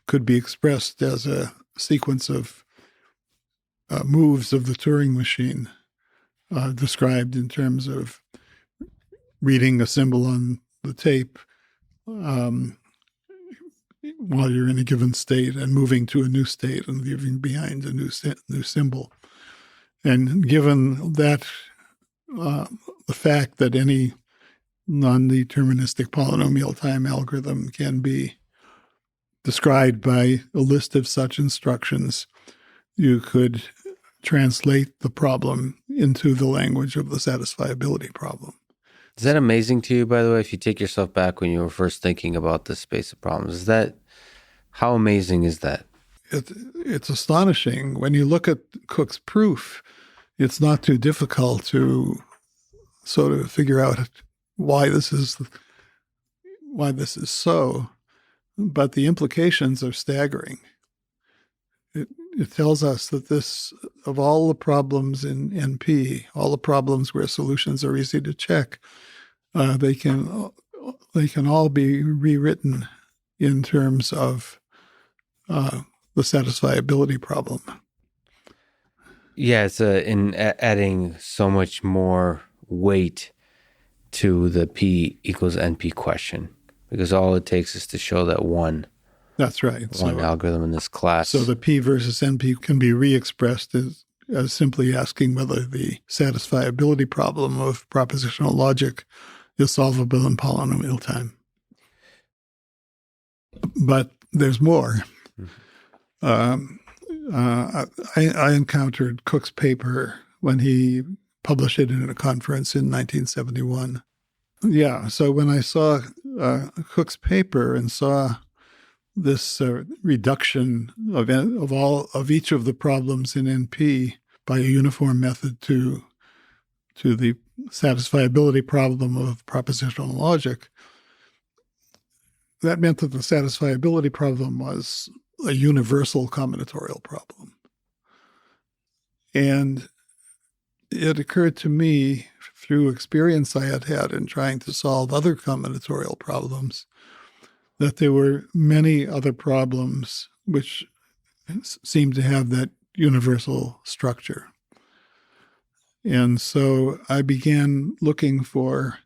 could be expressed as a sequence of moves of the Turing machine described in terms of reading a symbol on the tape while you're in a given state and moving to a new state and leaving behind a new symbol. And given that the fact that any non-deterministic polynomial time algorithm can be described by a list of such instructions, you could translate the problem into the language of the satisfiability problem. Is that amazing to you, by the way, if you take yourself back when you were first thinking about this space of problems? How amazing is that? It's astonishing. When you look at Cook's proof, it's not too difficult to sort of figure out why this is so, but the implications are staggering. It tells us that this, of all the problems in NP, all the problems where solutions are easy to check, they can all be rewritten in terms of the satisfiability problem. Yeah, it's in adding so much more weight to the P equals NP question, because all it takes is to show that one. That's right. One algorithm in this class. So the P versus NP can be re-expressed as simply asking whether the satisfiability problem of propositional logic is solvable in polynomial time. But there's more. I encountered Cook's paper when he published it in a conference in 1971. Yeah, so when I saw Cook's paper and saw this reduction of each of the problems in NP by a uniform method to the satisfiability problem of propositional logic, that meant that the satisfiability problem was a universal combinatorial problem. And it occurred to me through experience I had had in trying to solve other combinatorial problems that there were many other problems which seemed to have that universal structure. And so I began looking for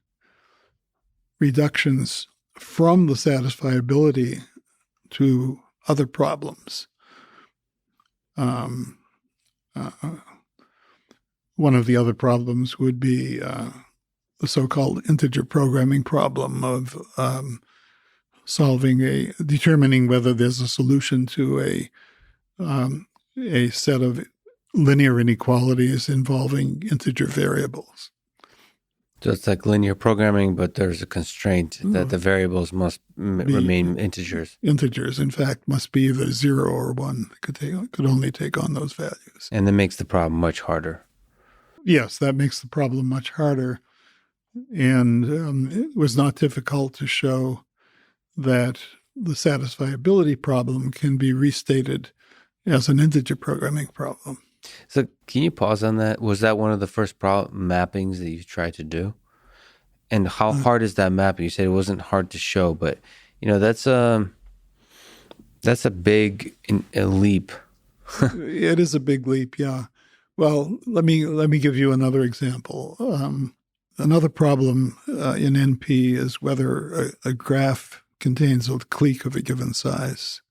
reductions from the satisfiability to other problems. One of the other problems would be the so-called integer programming problem of determining whether there's a solution to a set of linear inequalities involving integer variables. So it's like linear programming, but there's a constraint that the variables must remain integers. Integers, in fact, must be either 0 or 1. Could only take on those values. And that makes the problem much harder. Yes, that makes the problem much harder. And it was not difficult to show that the satisfiability problem can be restated as an integer programming problem. So can you pause on that? Was that one of the first mappings that you tried to do? And how hard is that mapping? You said it wasn't hard to show, but that's a big leap. It is a big leap, yeah. Well, let me give you another example. Another problem in NP is whether a graph contains a clique of a given size.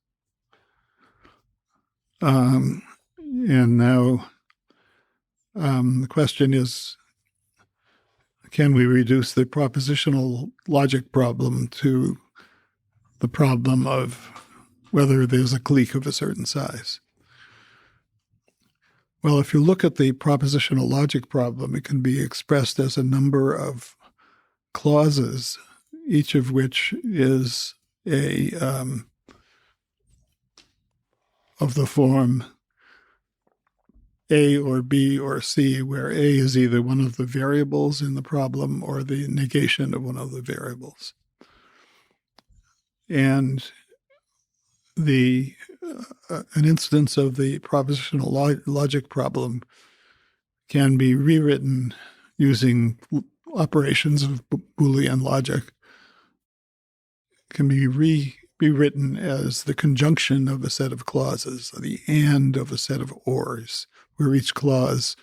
And now the question is, can we reduce the propositional logic problem to the problem of whether there's a clique of a certain size? Well, if you look at the propositional logic problem, it can be expressed as a number of clauses, each of which is of the form A or B or C, where A is either one of the variables in the problem or the negation of one of the variables. And an instance of the propositional logic problem can be rewritten using operations of Boolean logic. Can be rewritten as the conjunction of a set of clauses, or the and of a set of ors, where each clause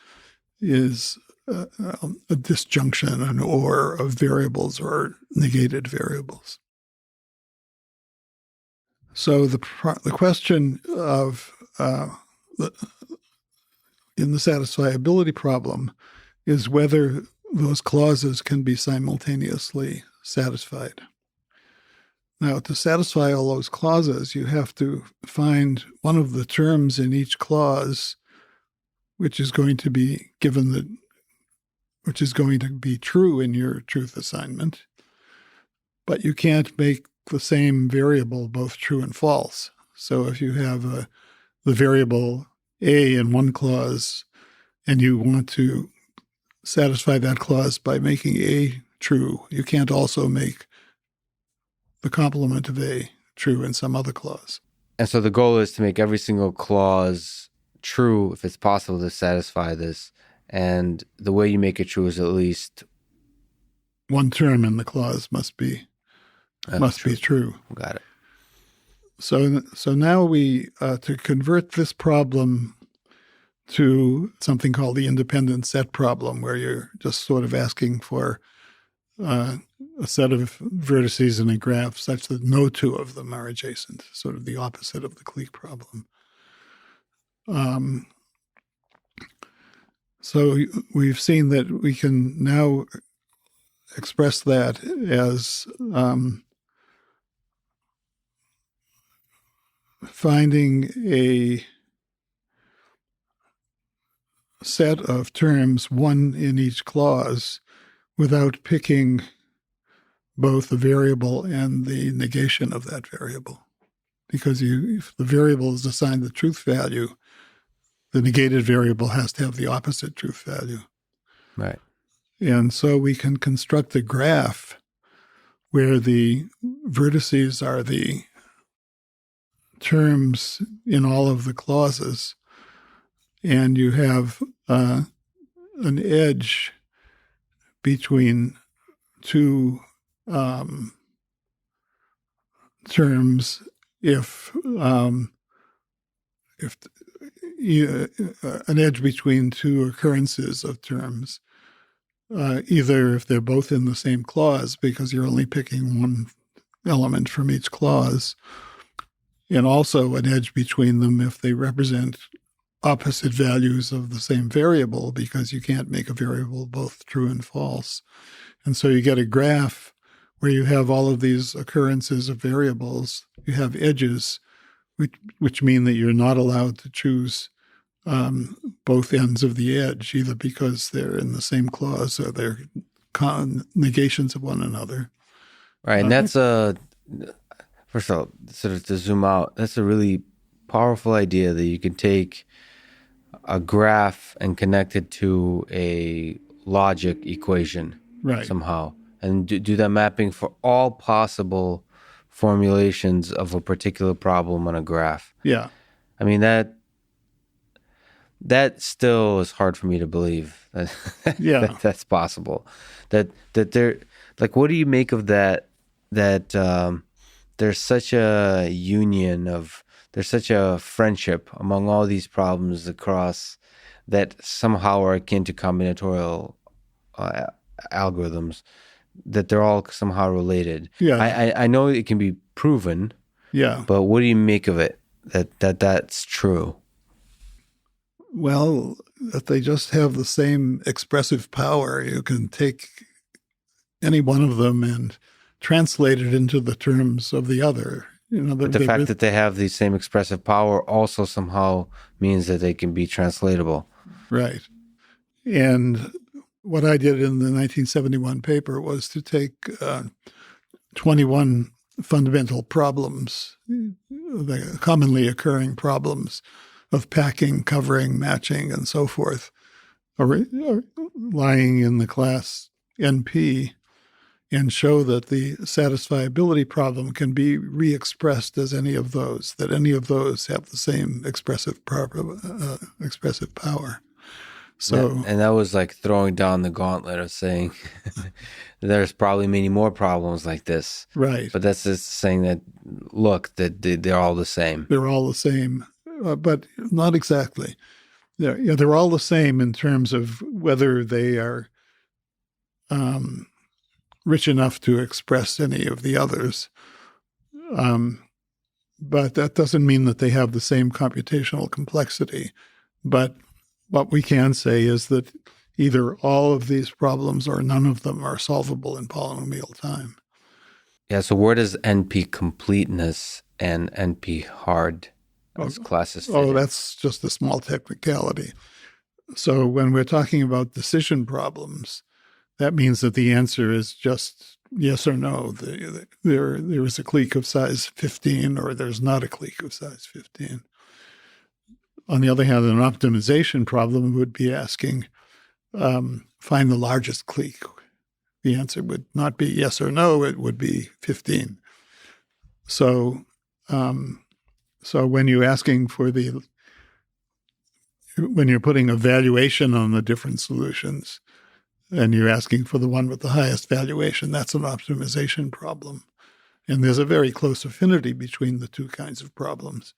is a disjunction, an or of variables or negated variables. So the question of in the satisfiability problem is whether those clauses can be simultaneously satisfied. Now, to satisfy all those clauses, you have to find one of the terms in each clause which is going to be which is going to be true in your truth assignment, but you can't make the same variable both true and false. So if you have the variable A in one clause and you want to satisfy that clause by making A true. You can't also make the complement of A true in some other clause. And so the goal is to make every single clause true if it's possible to satisfy this. And the way you make it true is at least one term in the clause must be true. Got it. So now we to convert this problem to something called the independent set problem, where you're just sort of asking for a set of vertices in a graph such that no two of them are adjacent, sort of the opposite of the clique problem. So we've seen that we can now express that as finding a set of terms, one in each clause, without picking both the variable and the negation of that variable. Because if the variable is assigned the truth value, the negated variable has to have the opposite truth value. Right. And so we can construct a graph where the vertices are the terms in all of the clauses, and you have an edge between two terms if an edge between two occurrences of terms, either if they're both in the same clause because you're only picking one element from each clause, and also an edge between them if they represent opposite values of the same variable, because you can't make a variable both true and false. And so you get a graph where you have all of these occurrences of variables. You have edges, which mean that you're not allowed to choose both ends of the edge, either because they're in the same clause or they're negations of one another. Right. And that's first of all, sort of to zoom out, that's a really powerful idea that you can take a graph and connect it to a logic equation somehow, and do that mapping for all possible formulations of a particular problem on a graph. Yeah. I mean, that still is hard for me to believe that's possible. That there, like, what do you make of that there's such a union there's such a friendship among all these problems across that somehow are akin to combinatorial algorithms, that they're all somehow related. Yeah. I know it can be proven. Yeah. But what do you make of it that's true? Well, that they just have the same expressive power. You can take any one of them and translate it into the terms of the other. But the fact that they have the same expressive power also somehow means that they can be translatable. Right. And what I did in the 1971 paper was to take 21 fundamental problems, the commonly occurring problems of packing, covering, matching, and so forth, lying in the class NP, and show that the satisfiability problem can be re-expressed as any of those, that any of those have the same expressive power. So, and that was like throwing down the gauntlet of saying there's probably many more problems like this. Right. But that's just saying that, look, that they're all the same. They're all the same, but not exactly. They're all the same in terms of whether they are rich enough to express any of the others. But that doesn't mean that they have the same computational complexity. But what we can say is that either all of these problems or none of them are solvable in polynomial time. Yeah, so where does NP-completeness and NP-hard as classes fit in? That's just a small technicality. So when we're talking about decision problems, that means that the answer is just yes or no. There is a clique of size 15 or there's not a clique of size 15. On the other hand, an optimization problem would be asking, find the largest clique, the answer would not be yes or no, it would be 15. So when you're asking for when you're putting a valuation on the different solutions and you're asking for the one with the highest valuation, that's an optimization problem. And there's a very close affinity between the two kinds of problems.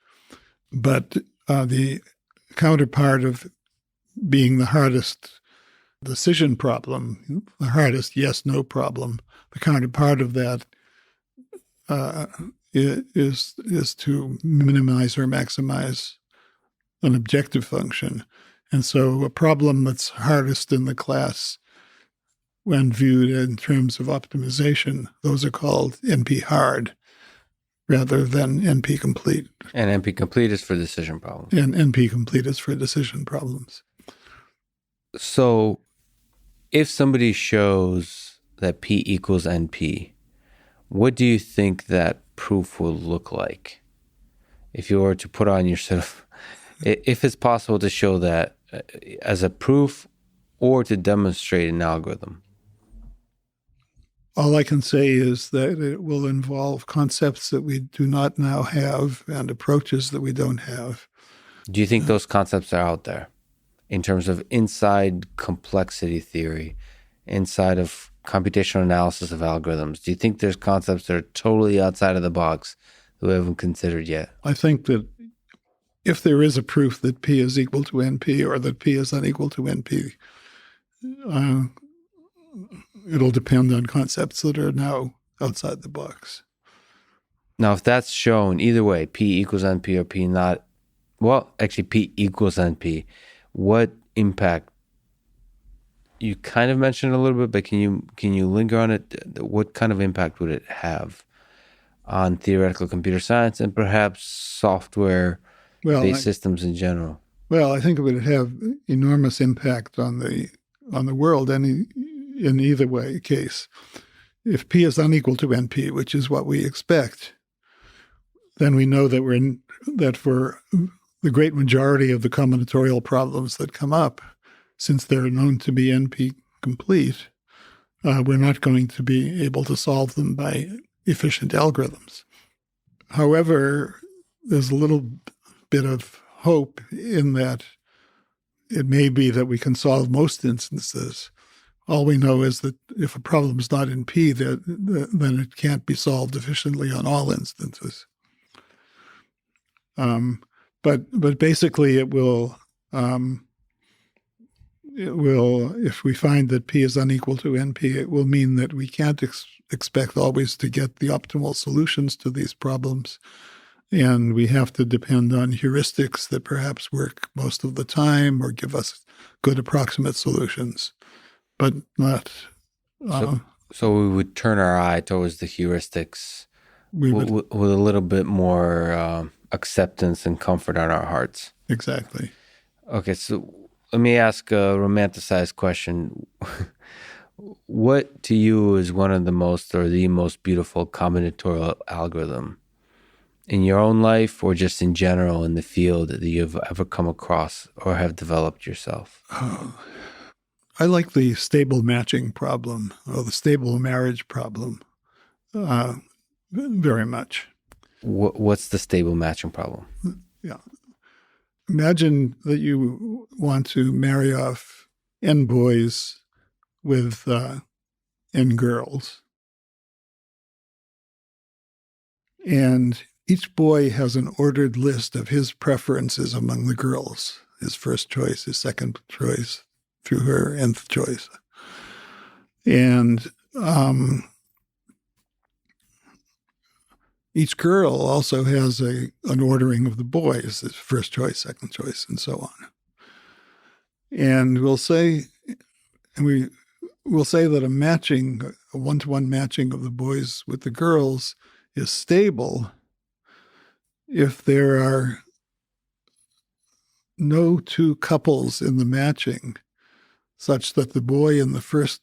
But the counterpart of being the hardest decision problem, the hardest yes-no problem, the counterpart of that is to minimize or maximize an objective function. And so a problem that's hardest in the class, when viewed in terms of optimization, those are called NP-hard rather than NP-complete. And NP-complete is for decision problems. And NP-complete is for decision problems. So if somebody shows that P equals NP, what do you think that proof will look like? If you were to put on your sort of, if it's possible to show that as a proof or to demonstrate an algorithm? All I can say is that it will involve concepts that we do not now have and approaches that we don't have. Do you think those concepts are out there in terms of inside complexity theory, inside of computational analysis of algorithms? Do you think there's concepts that are totally outside of the box that we haven't considered yet? I think that if there is a proof that P is equal to NP or that P is unequal to NP, it'll depend on concepts that are now outside the box. Now, if that's shown either way, P equals NP or P not, well, actually P equals NP, what impact? You kind of mentioned it a little bit, but can you linger on it? What kind of impact would it have on theoretical computer science and perhaps software-based systems in general? Well, I think it would have enormous impact on the world in either way case. If P is unequal to NP, which is what we expect, then we know that that for the great majority of the combinatorial problems that come up, since they're known to be NP-complete, we're not going to be able to solve them by efficient algorithms. However, there's a little bit of hope in that it may be that we can solve most instances. All we know is that if a problem is not in P, then it can't be solved efficiently on all instances. But basically it will, if we find that P is unequal to NP, it will mean that we can't expect always to get the optimal solutions to these problems. And we have to depend on heuristics that perhaps work most of the time or give us good approximate solutions, but not. So we would turn our eye towards the heuristics with a little bit more acceptance and comfort on our hearts. Exactly. Okay, so let me ask a romanticized question. What to you is one of the most or the most beautiful combinatorial algorithm in your own life or just in general in the field that you've ever come across or have developed yourself? I like the stable matching problem or the stable marriage problem very much. What's the stable matching problem? Yeah. Imagine that you want to marry off N boys with N girls. And each boy has an ordered list of his preferences among the girls, his first choice, his second choice, through her nth choice. And each girl also has an ordering of the boys, his first choice, second choice, and so on. And we'll say that a one-to-one matching of the boys with the girls is stable if there are no two couples in the matching such that the boy in the first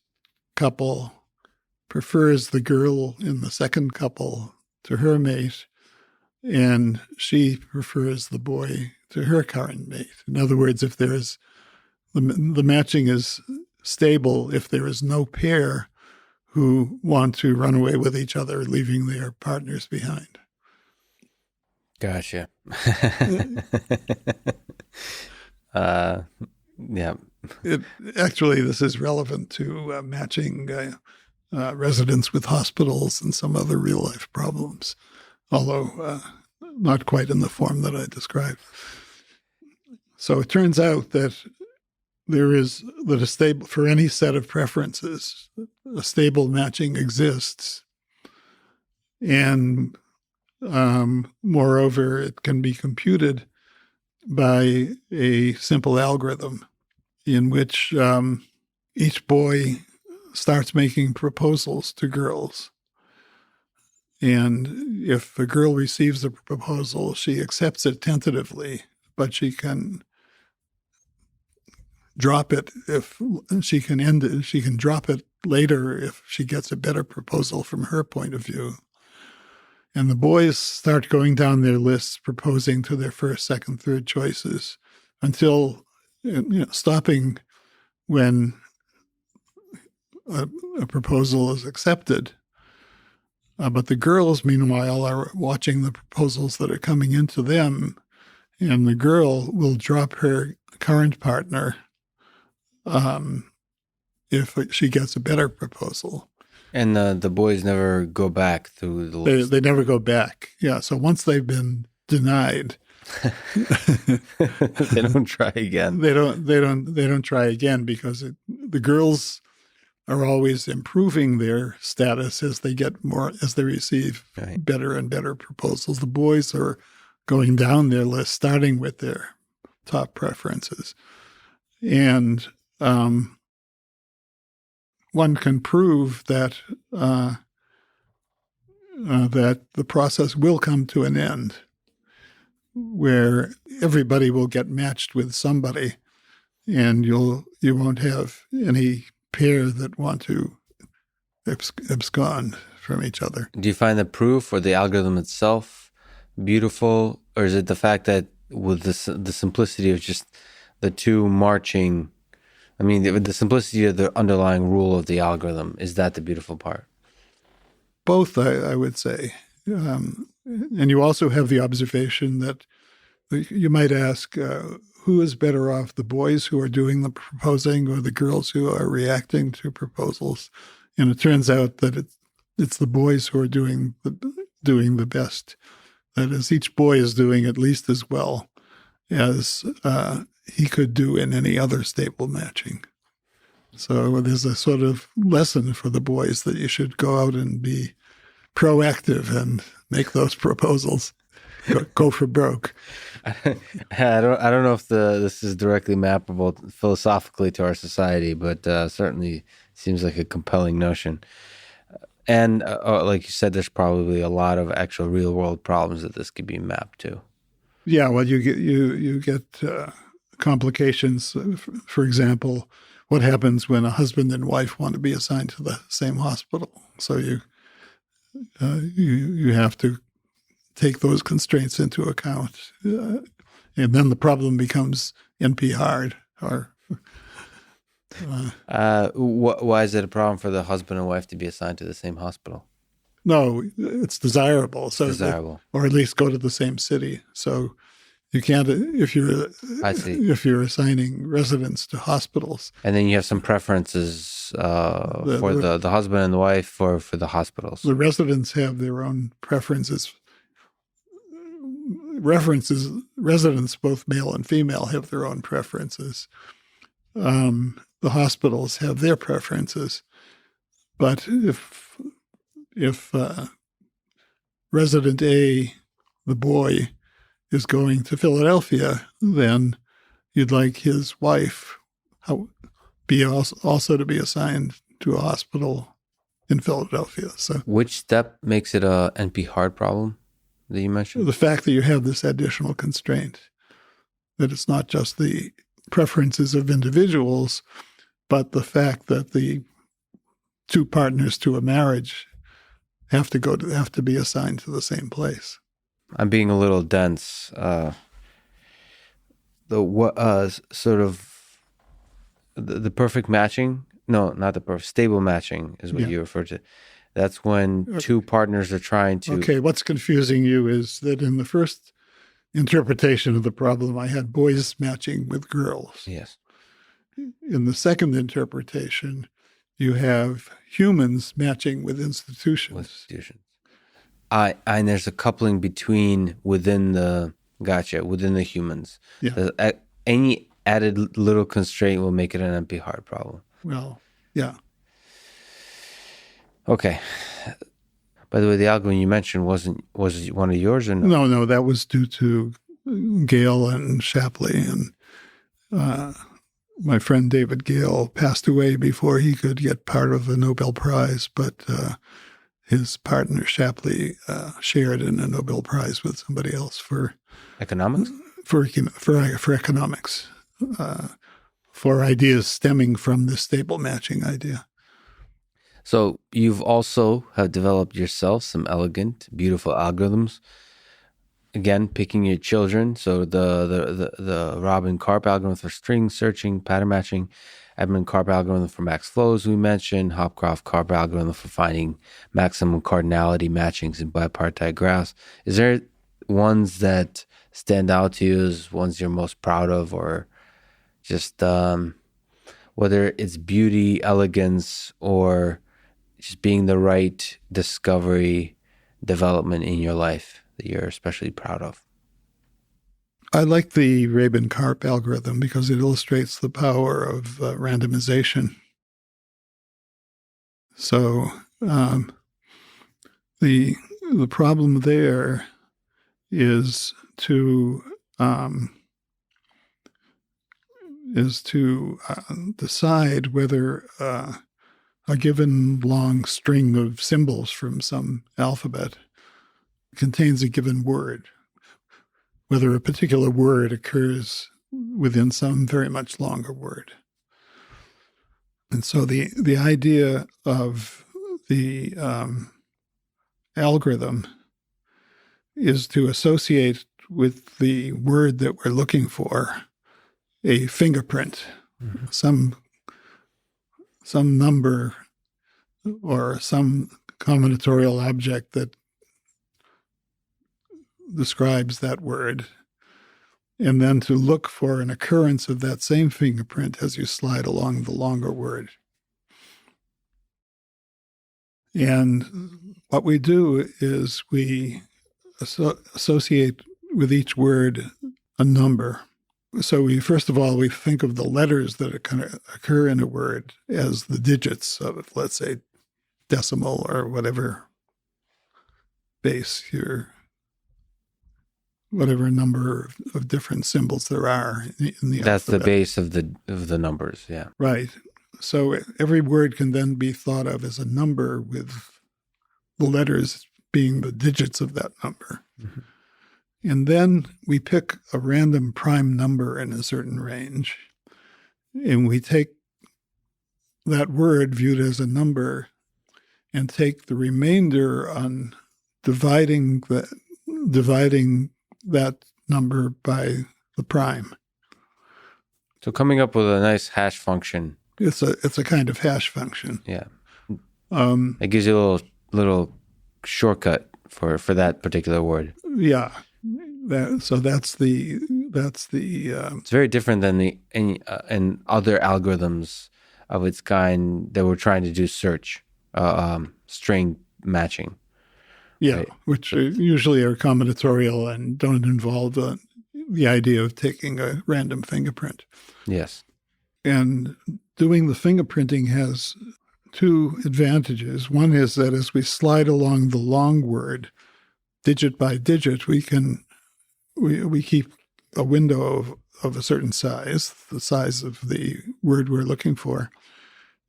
couple prefers the girl in the second couple to her mate, and she prefers the boy to her current mate. In other words, if the matching is stable, if there is no pair who want to run away with each other, leaving their partners behind. Gotcha. Yeah. Actually, this is relevant to matching residents with hospitals and some other real-life problems, although not quite in the form that I described. So it turns out that for any set of preferences, a stable matching exists. And moreover, it can be computed by a simple algorithm in which each boy starts making proposals to girls. And if a girl receives a proposal, she accepts it tentatively, but she can drop it if she can end it. She can drop it later if she gets a better proposal from her point of view. And the boys start going down their lists, proposing to their first, second, third choices until stopping when a proposal is accepted. But the girls, meanwhile, are watching the proposals that are coming into them, and the girl will drop her current partner if she gets a better proposal. And the boys never go back through the list. They never go back. Yeah. So once they've been denied, they don't try again. They don't try again because the girls are always improving their status as they receive better and better proposals. The boys are going down their list, starting with their top preferences. And one can prove that that the process will come to an end where everybody will get matched with somebody, and you won't have any pair that want to abscond from each other. Do you find the proof or the algorithm itself beautiful, or is it the fact that with the simplicity of just the two marching? I mean, the simplicity of the underlying rule of the algorithm, is that the beautiful part? Both, I would say. And you also have the observation that you might ask, who is better off, the boys who are doing the proposing or the girls who are reacting to proposals? And it turns out that it's the boys who are doing the best. That is, each boy is doing at least as well as he could do in any other stable matching. So there's a sort of lesson for the boys that you should go out and be proactive and make those proposals. Go for broke. I don't know if this is directly mappable philosophically to our society, but certainly seems like a compelling notion. And like you said, there's probably a lot of actual real world problems that this could be mapped to. Yeah, well, you get complications. For example, what happens when a husband and wife want to be assigned to the same hospital? So you have to take those constraints into account, and then the problem becomes NP hard. Or why is it a problem for the husband and wife to be assigned to the same hospital? No, it's desirable. So desirable, or at least go to the same city. So you can't if you're assigning residents to hospitals. And then you have some preferences for the husband and the wife for the hospitals. The residents have their own preferences. Residents, both male and female, have their own preferences. The hospitals have their preferences. But if resident A, the boy, is going to Philadelphia, then you'd like his wife also to be assigned to a hospital in Philadelphia. So, which step makes it a NP hard problem that you mentioned? The fact that you have this additional constraint, that it's not just the preferences of individuals, but the fact that the two partners to a marriage have to be assigned to the same place. I'm being a little dense. The perfect matching No, not the perfect. Stable matching is what you refer to. That's when two partners are trying to... Okay, what's confusing you is that in the first interpretation of the problem, I had boys matching with girls. Yes. In the second interpretation, you have humans matching with institutions. And there's a coupling within the humans. Yeah. Any added little constraint will make it an NP-hard problem. Well, yeah. Okay. By the way, the algorithm you mentioned was one of yours or no? No, that was due to Gale and Shapley. And my friend David Gale passed away before he could get part of the Nobel Prize, but his partner Shapley shared in a Nobel Prize with somebody else for economics. For economics, for ideas stemming from the stable matching idea. So you've also have developed yourself some elegant, beautiful algorithms. Again, picking your children. So the Robin-Karp algorithm for string searching, pattern matching, Edmund-Karp algorithm for max flows we mentioned, Hopcroft-Karp algorithm for finding maximum cardinality matchings in bipartite graphs. Is there ones that stand out to you as ones you're most proud of, or just whether it's beauty, elegance, or just being the right discovery, development in your life that you're especially proud of? I like the Rabin-Karp algorithm because it illustrates the power of randomization. So the problem there is to decide whether a given long string of symbols from some alphabet contains a given word, whether a particular word occurs within some very much longer word. And so the idea of the algorithm is to associate with the word that we're looking for a fingerprint, some number or some combinatorial object that describes that word, and then to look for an occurrence of that same fingerprint as you slide along the longer word. And what we do is we associate with each word a number. So we think of the letters that occur in a word as the digits of, let's say, decimal or whatever base whatever number of different symbols there are in the That's alphabet. the base of the numbers, yeah. Right. So every word can then be thought of as a number with the letters being the digits of that number. Mm-hmm. And then we pick a random prime number in a certain range, and we take that word viewed as a number and take the remainder on dividing that number by the prime. So coming up with a nice hash function. It's a kind of hash function. Yeah. It gives you a little shortcut for that particular word. Yeah. That's the. It's very different than in other algorithms of its kind that were trying to do search, string matching. Yeah, right? Which usually are combinatorial and don't involve the idea of taking a random fingerprint. Yes. And doing the fingerprinting has two advantages. One is that as we slide along the long word, digit by digit, we keep a window of a certain size, the size of the word we're looking for,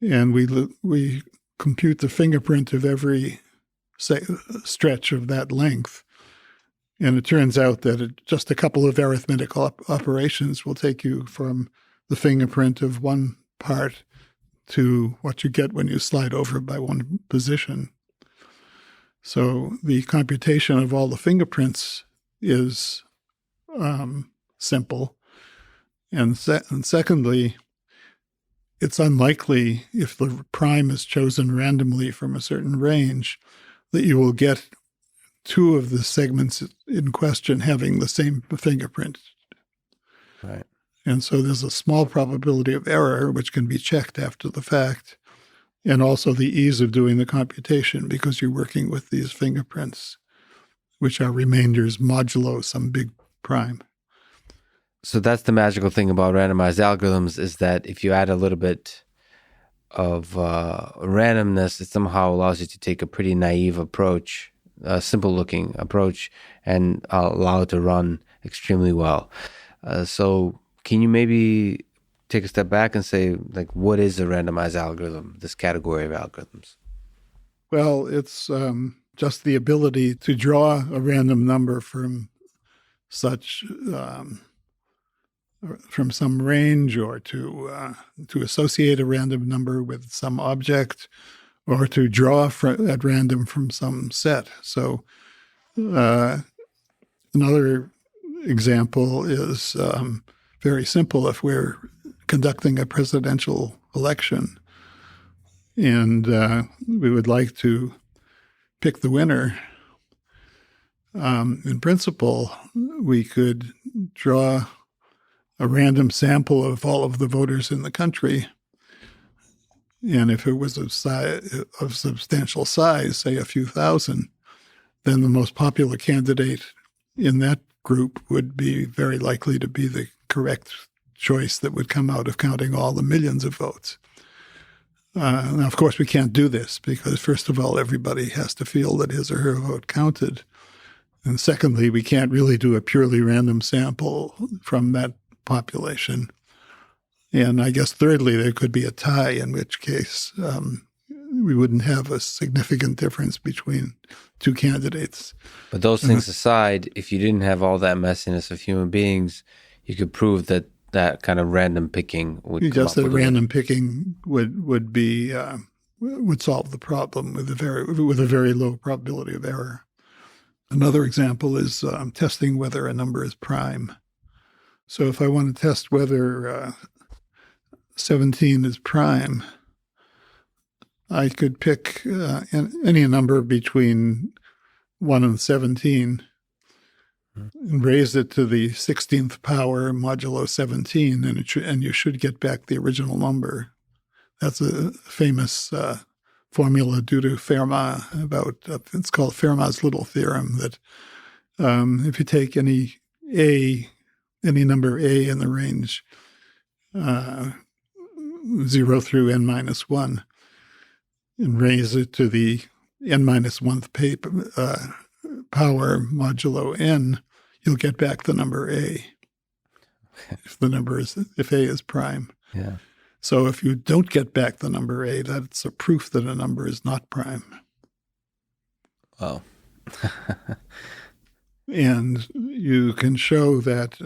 and we compute the fingerprint of every stretch of that length. And it turns out that just a couple of arithmetic operations will take you from the fingerprint of one part to what you get when you slide over by one position. So the computation of all the fingerprints is simple. And secondly, it's unlikely, if the prime is chosen randomly from a certain range, that you will get two of the segments in question having the same fingerprint. Right. And so there's a small probability of error, which can be checked after the fact, and also the ease of doing the computation because you're working with these fingerprints, which are remainders modulo some big prime. So that's the magical thing about randomized algorithms, is that if you add a little bit of randomness, it somehow allows you to take a pretty naive approach, a simple-looking approach, and allow it to run extremely well. So can you maybe take a step back and say, like, what is a randomized algorithm, this category of algorithms? Well, it's just the ability to draw a random number from such from some range, or to associate a random number with some object, or to draw at random from some set. So another example is very simple. If we're conducting a presidential election and we would like to pick the winner, in principle, we could draw a random sample of all of the voters in the country. And if it was of substantial size, say a few thousand, then the most popular candidate in that group would be very likely to be the correct choice that would come out of counting all the millions of votes. Now, of course, we can't do this because, first of all, everybody has to feel that his or her vote counted. And secondly, we can't really do a purely random sample from that population. And I guess thirdly, there could be a tie, in which case we wouldn't have a significant difference between two candidates. But those things aside, if you didn't have all that messiness of human beings, you could prove that that kind of random picking would come just up that with random picking would solve the problem with a very low probability of error. Another example is testing whether a number is prime. So if I want to test whether 17 is prime, I could pick any number between 1 and 17 and raise it to the 16th power modulo 17, and you should get back the original number. That's a famous formula due to Fermat it's called Fermat's little theorem, that if you take any number a in the range 0 through n minus 1 and raise it to the n minus 1th power modulo n, you'll get back the number a if a is prime. Yeah. So if you don't get back the number a, that's a proof that a number is not prime. Oh. And you can show that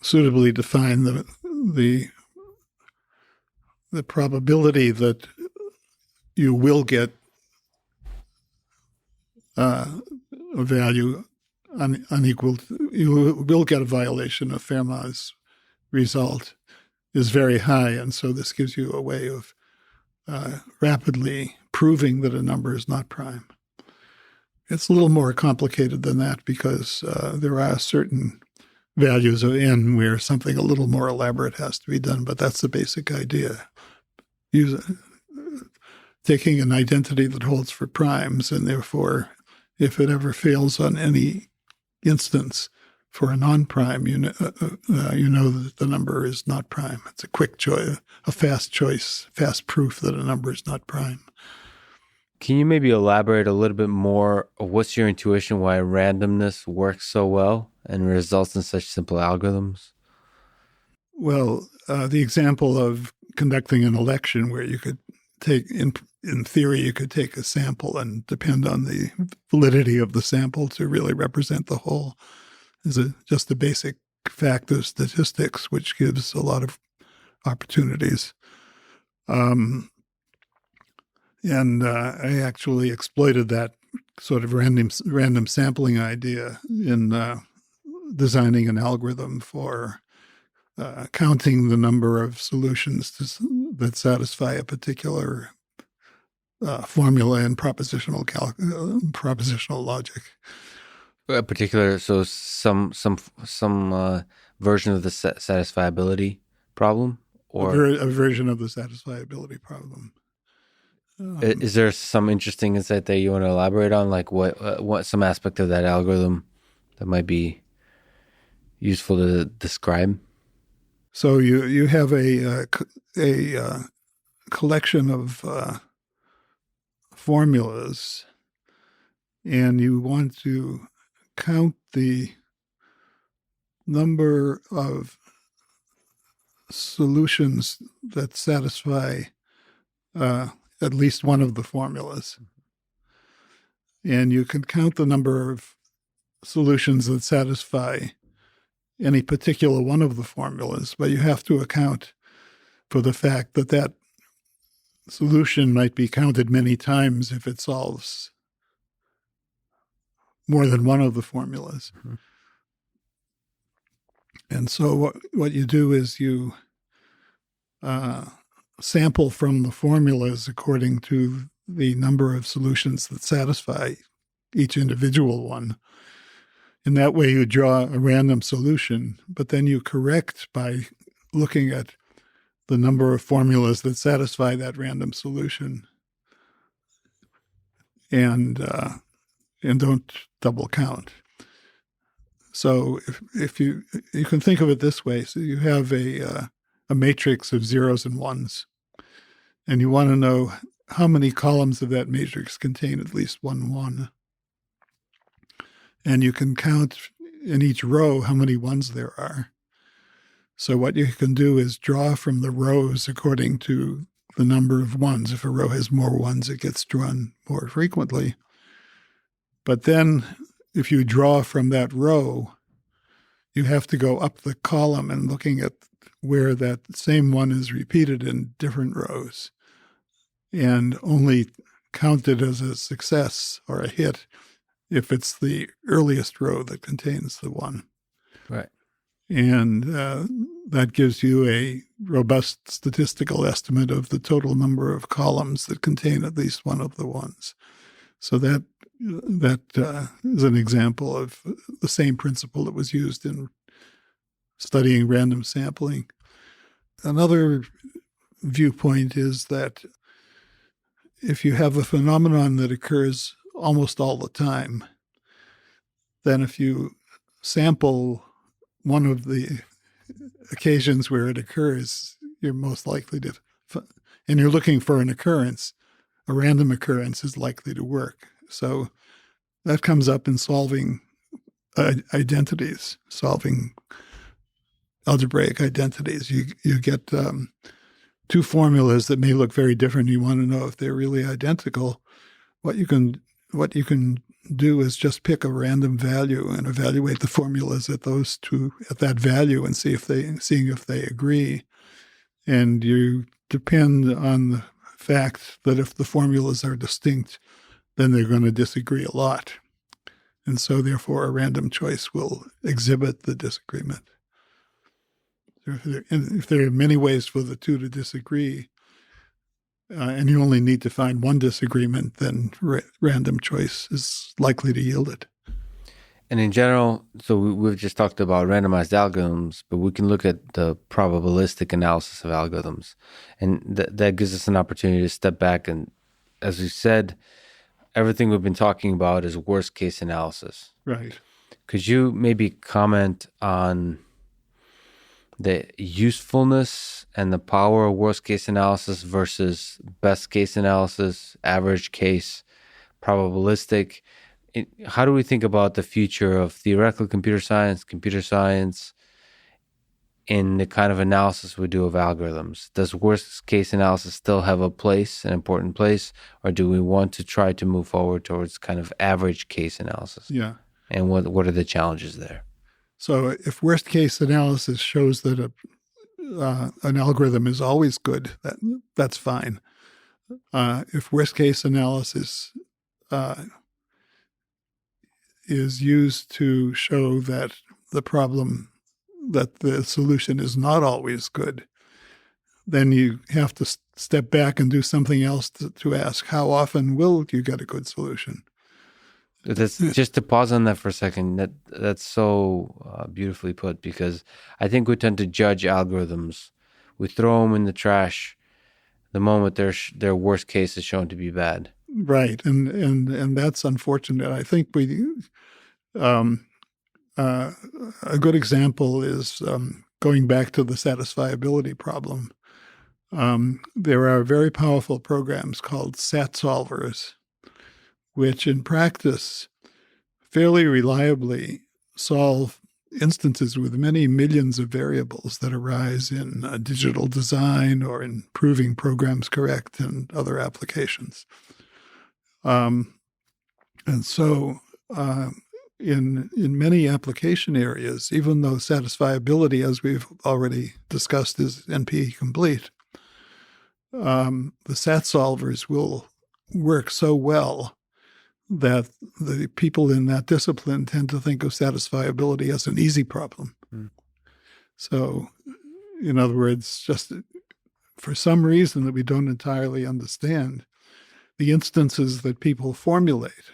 suitably define the probability that you will get a value unequal. You will get a violation of Fermat's result is very high, and so this gives you a way of rapidly proving that a number is not prime. It's a little more complicated than that because there are certain values of n where something a little more elaborate has to be done, but that's the basic idea. Taking an identity that holds for primes, and therefore, if it ever fails on any instance for a non-prime, you know that the number is not prime. It's a quick choice, a fast choice, fast proof that a number is not prime. Can you maybe elaborate a little bit more? What's your intuition why randomness works so well and results in such simple algorithms? Well, the example of conducting an election where you could take, in theory, you could take a sample and depend on the validity of the sample to really represent the whole is just a basic fact of statistics, which gives a lot of opportunities. And I actually exploited that sort of random sampling idea in designing an algorithm for counting the number of solutions that satisfy a particular formula in propositional logic. A particular, so some version of the satisfiability problem, or a version of the satisfiability problem. Is there some interesting insight that you want to elaborate on, like what some aspect of that algorithm that might be useful to describe? So you have a collection of formulas, and you want to count the number of solutions that satisfy at least one of the formulas. And you can count the number of solutions that satisfy any particular one of the formulas, but you have to account for the fact that that solution might be counted many times if it solves more than one of the formulas. Mm-hmm. And so what you do is you sample from the formulas according to the number of solutions that satisfy each individual one. In that way, you draw a random solution, but then you correct by looking at the number of formulas that satisfy that random solution, and don't double count. So if you can think of it this way: so you have a matrix of zeros and ones, and you want to know how many columns of that matrix contain at least one one. And you can count in each row how many ones there are. So what you can do is draw from the rows according to the number of ones. If a row has more ones, it gets drawn more frequently. But then if you draw from that row, you have to go up the column and looking at where that same one is repeated in different rows, and only count it as a success or a hit if it's the earliest row that contains the one. Right. And that gives you a robust statistical estimate of the total number of columns that contain at least one of the ones. So that is an example of the same principle that was used in studying random sampling. Another viewpoint is that if you have a phenomenon that occurs almost all the time, then if you sample one of the occasions where it occurs, you're most likely to, and you're looking for an occurrence, a random occurrence is likely to work. So that comes up in solving identities, solving algebraic identities. You get two formulas that may look very different. You want to know if they're really identical. What you can do is just pick a random value and evaluate the formulas at that value and seeing if they agree. And you depend on the fact that if the formulas are distinct, then they're going to disagree a lot. And so therefore a random choice will exhibit the disagreement. If there are many ways for the two to disagree, and you only need to find one disagreement, then random choice is likely to yield it. And in general, so we've just talked about randomized algorithms, but we can look at the probabilistic analysis of algorithms. And that gives us an opportunity to step back. And as we said, everything we've been talking about is worst case analysis. Right. Could you maybe comment on the usefulness and the power of worst case analysis versus best case analysis, average case, probabilistic? How do we think about the future of theoretical computer science in the kind of analysis we do of algorithms? Does worst case analysis still have an important place, or do we want to try to move forward towards kind of average case analysis? Yeah. And what are the challenges there? So if worst case analysis shows that an algorithm is always good, that's fine. If worst case analysis is used to show that the problem that the solution is not always good, then you have to step back and do something else to ask, how often will you get a good solution? That's just to pause on that for a second. That's so beautifully put, because I think we tend to judge algorithms. We throw them in the trash the moment their worst case is shown to be bad. Right, and that's unfortunate. I think a good example is going back to the satisfiability problem. There are very powerful programs called SAT solvers, which in practice fairly reliably solve instances with many millions of variables that arise in digital design or in proving programs correct and other applications. And so in many application areas, even though satisfiability, as we've already discussed, is NP-complete, the SAT solvers will work so well that the people in that discipline tend to think of satisfiability as an easy problem. So, in other words, just for some reason that we don't entirely understand, the instances that people formulate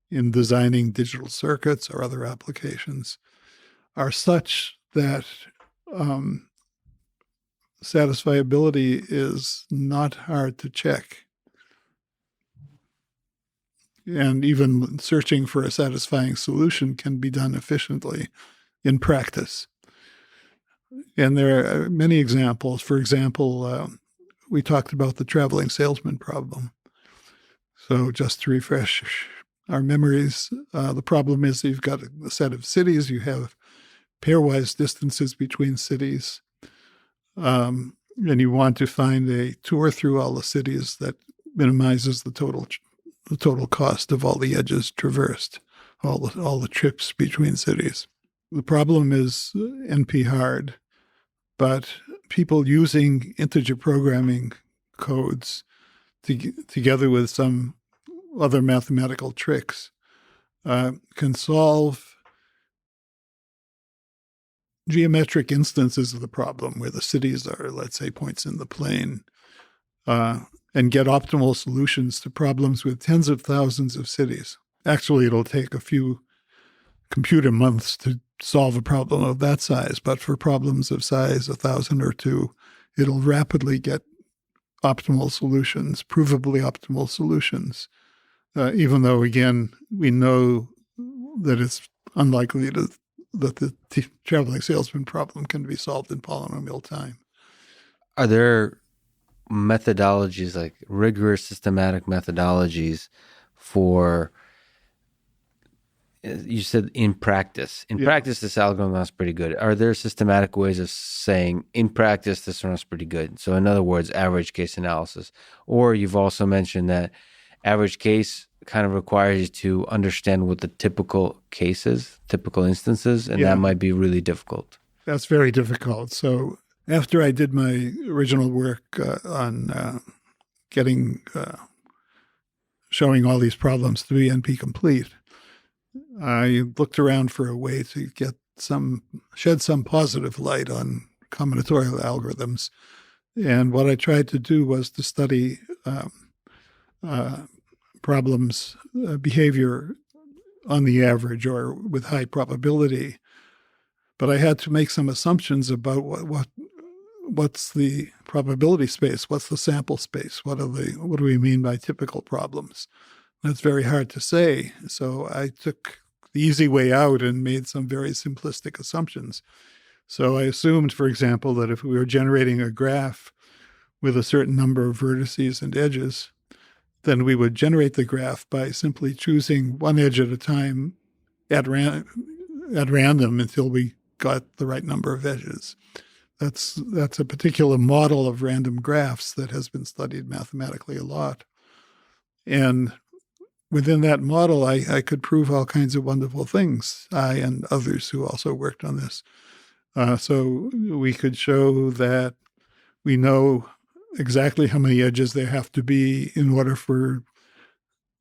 in designing digital circuits or other applications are such that satisfiability is not hard to check. And even searching for a satisfying solution can be done efficiently in practice. And there are many examples. For example, we talked about the traveling salesman problem. So just to refresh our memories, the problem is you've got a set of cities, you have pairwise distances between cities, and you want to find a tour through all the cities that minimizes the total cost of all the edges traversed, all the trips between cities. The problem is NP hard, but people using integer programming codes together with some other mathematical tricks can solve geometric instances of the problem where the cities are, let's say, points in the plane, and get optimal solutions to problems with tens of thousands of cities. Actually, it'll take a few computer months to solve a problem of that size, but for problems of size 1,000 or 2, it'll rapidly get optimal solutions, provably optimal solutions, even though, again, we know that it's unlikely that the traveling salesman problem can be solved in polynomial time. Are there methodologies, like rigorous systematic methodologies for, you said in practice. In practice, this algorithm runs pretty good. Are there systematic ways of saying, in practice, this runs pretty good? So in other words, average case analysis. Or you've also mentioned that average case kind of requires you to understand what the typical cases, typical instances, and that might be really difficult. That's very difficult. So after I did my original work on showing all these problems to be NP-complete, I looked around for a way to shed some positive light on combinatorial algorithms. And what I tried to do was to study problems, behavior on the average or with high probability. But I had to make some assumptions about what's the probability space, what's the sample space, what do we mean by typical problems? That's very hard to say. So I took the easy way out and made some very simplistic assumptions. So I assumed, for example, that if we were generating a graph with a certain number of vertices and edges, then we would generate the graph by simply choosing one edge at a time at random until we got the right number of edges. That's a particular model of random graphs that has been studied mathematically a lot. And within that model, I could prove all kinds of wonderful things, I and others who also worked on this. So we could show that we know exactly how many edges there have to be in order for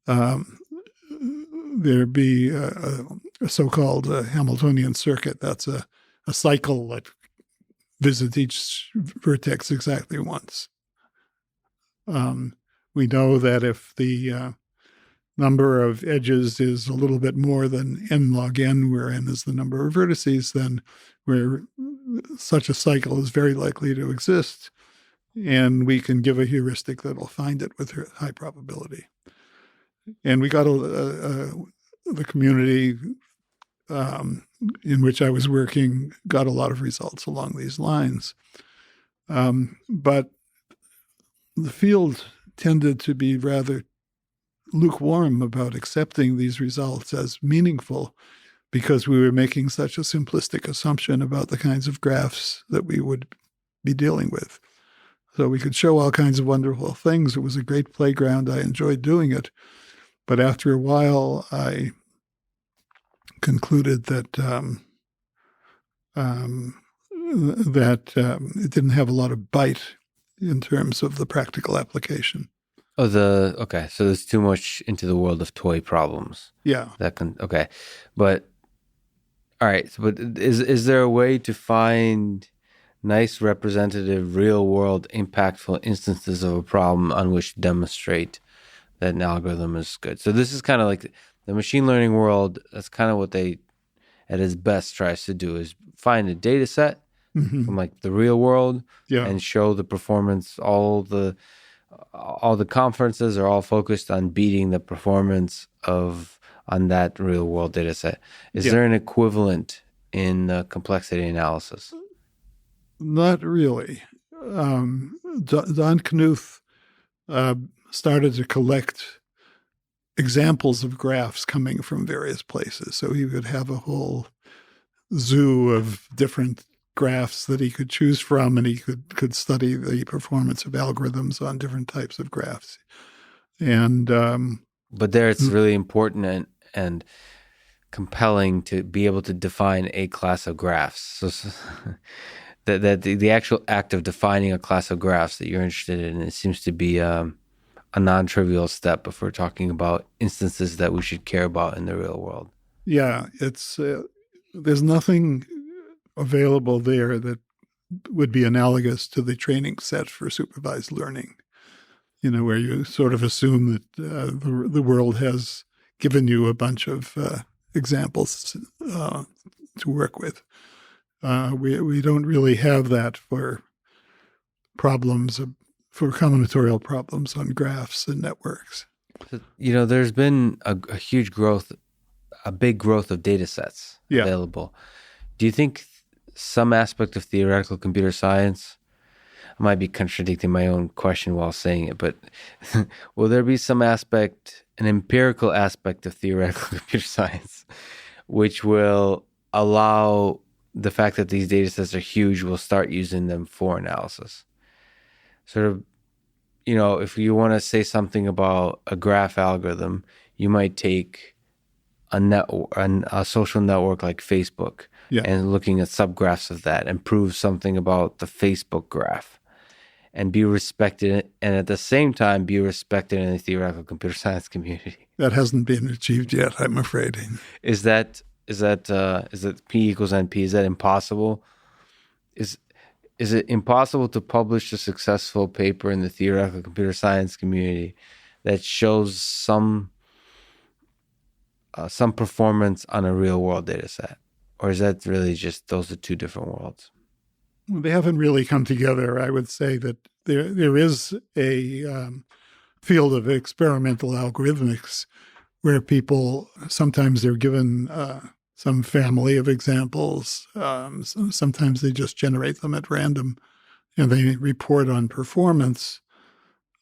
there be a so-called Hamiltonian circuit. That's a a cycle that visits each vertex exactly once. We know that if the number of edges is a little bit more than n log n, where n is the number of vertices, then where such a cycle is very likely to exist, and we can give a heuristic that'll find it with high probability. And we got the community in which I was working got a lot of results along these lines. But the field tended to be rather lukewarm about accepting these results as meaningful because we were making such a simplistic assumption about the kinds of graphs that we would be dealing with. So we could show all kinds of wonderful things. It was a great playground. I enjoyed doing it. But after a while, I concluded that it didn't have a lot of bite in terms of the practical application. Okay. So there's too much into the world of toy problems. Yeah. Okay. But all right. But is there a way to find nice, representative, real world, impactful instances of a problem on which to demonstrate that an algorithm is good? So this is kind of like the machine learning world. That's kind of what they, at its best, tries to do, is find a data set from like the real world and show the performance. All the conferences are all focused on beating the performance on that real world data set. Is there an equivalent in complexity analysis? Not really. Don Knuth started to collect examples of graphs coming from various places. So he would have a whole zoo of different graphs that he could choose from, and he could study the performance of algorithms on different types of graphs. And but there it's really important and compelling to be able to define a class of graphs. So that the actual act of defining a class of graphs that you're interested in, it seems to be a non-trivial step if we're talking about instances that we should care about in the real world. Yeah, it's there's nothing available there that would be analogous to the training set for supervised learning, where you sort of assume that the world has given you a bunch of examples to work with. We don't really have that for problems, for combinatorial problems on graphs and networks. There's been a huge growth, a big growth of data sets available. Do you think some aspect of theoretical computer science, I might be contradicting my own question while saying it, but will there be some aspect, an empirical aspect of theoretical computer science, which will allow the fact that these data sets are huge, we'll start using them for analysis? Sort of, if you want to say something about a graph algorithm, you might take a social network like Facebook and looking at subgraphs of that and prove something about the Facebook graph and be respected, and at the same time be respected in the theoretical computer science community. That hasn't been achieved yet, I'm afraid. Is that P equals NP? Is that impossible? Is it impossible to publish a successful paper in the theoretical computer science community that shows some performance on a real world data set? Or is that really just those are two different worlds? Well, they haven't really come together. I would say that there is a field of experimental algorithmics where people, sometimes they're given some family of examples. Sometimes they just generate them at random and they report on performance.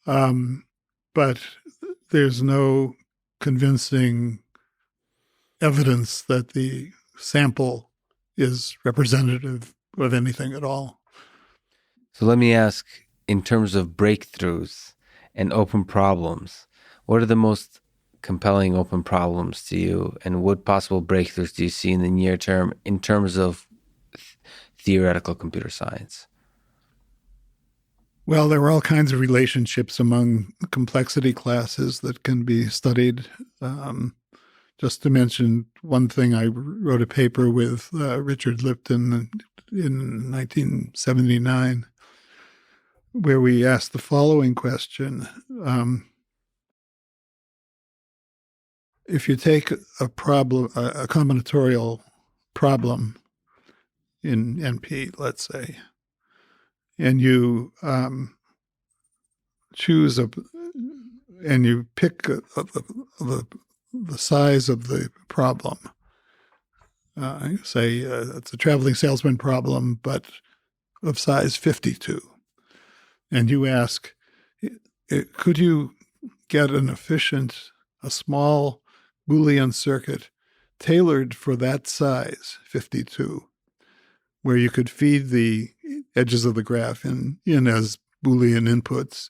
But there's no convincing evidence that the sample is representative of anything at all. So let me ask, in terms of breakthroughs and open problems, what are the most compelling open problems to you, and what possible breakthroughs do you see in the near term in terms of theoretical computer science? Well, there are all kinds of relationships among complexity classes that can be studied. Just to mention one thing, I wrote a paper with Richard Lipton in 1979 where we asked the following question. If you take a combinatorial problem in NP, let's say, and you choose and you pick the size of the problem. Say it's a traveling salesman problem, but of size 52. And you ask, could you get a small Boolean circuit tailored for that size, 52, where you could feed the edges of the graph in as Boolean inputs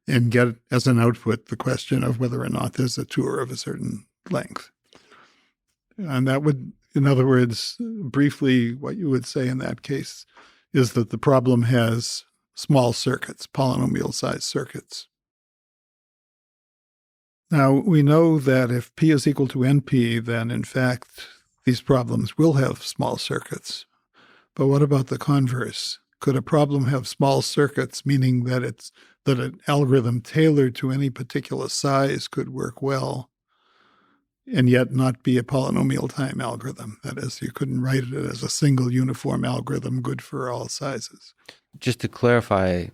and get as an output the question of whether or not there's a tour of a certain length. And that would, in other words, briefly, what you would say in that case is that the problem has small circuits, polynomial-sized circuits. Now, we know that if P is equal to NP, then in fact, these problems will have small circuits. But what about the converse? Could a problem have small circuits, meaning that an algorithm tailored to any particular size could work well, and yet not be a polynomial time algorithm? That is, you couldn't write it as a single uniform algorithm good for all sizes. Just to clarify,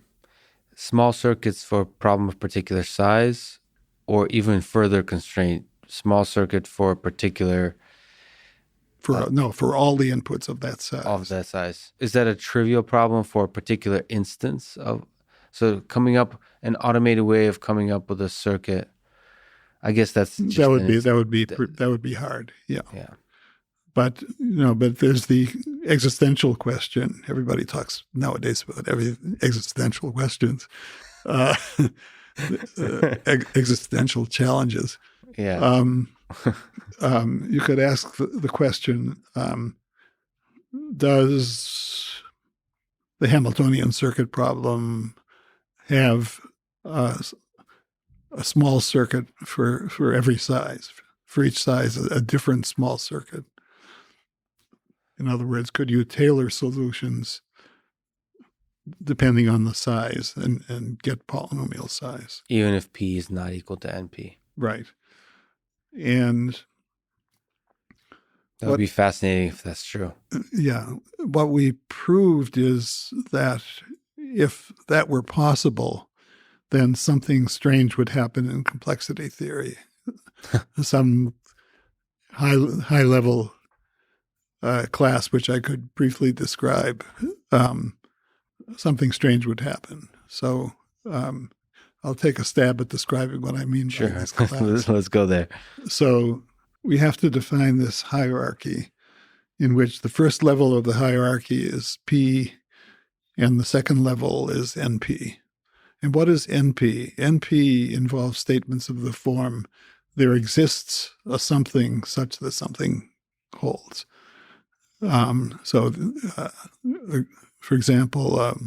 small circuits for a problem of particular size, or even further constraint, small circuit for a particular... for all the inputs of that size. Of that size. Is that a trivial problem for a particular instance of... So coming up, an automated way of coming up with a circuit, I guess that would be hard. Yeah. Yeah. But there's the existential question. Everybody talks nowadays about existential questions, existential challenges. Yeah. You could ask the question: does the Hamiltonian circuit problem have a small circuit for every size? For each size, a different small circuit. In other words, could you tailor solutions depending on the size and get polynomial size? Even if P is not equal to NP. Right. And that would be fascinating if that's true. Yeah. What we proved is that if that were possible, then something strange would happen in complexity theory. Some high-level class, which I could briefly describe, something strange would happen. So I'll take a stab at describing what I mean by this class. Let's go there. So we have to define this hierarchy in which the first level of the hierarchy is P and the second level is NP. And what is NP? NP involves statements of the form, there exists a something such that something holds. For example,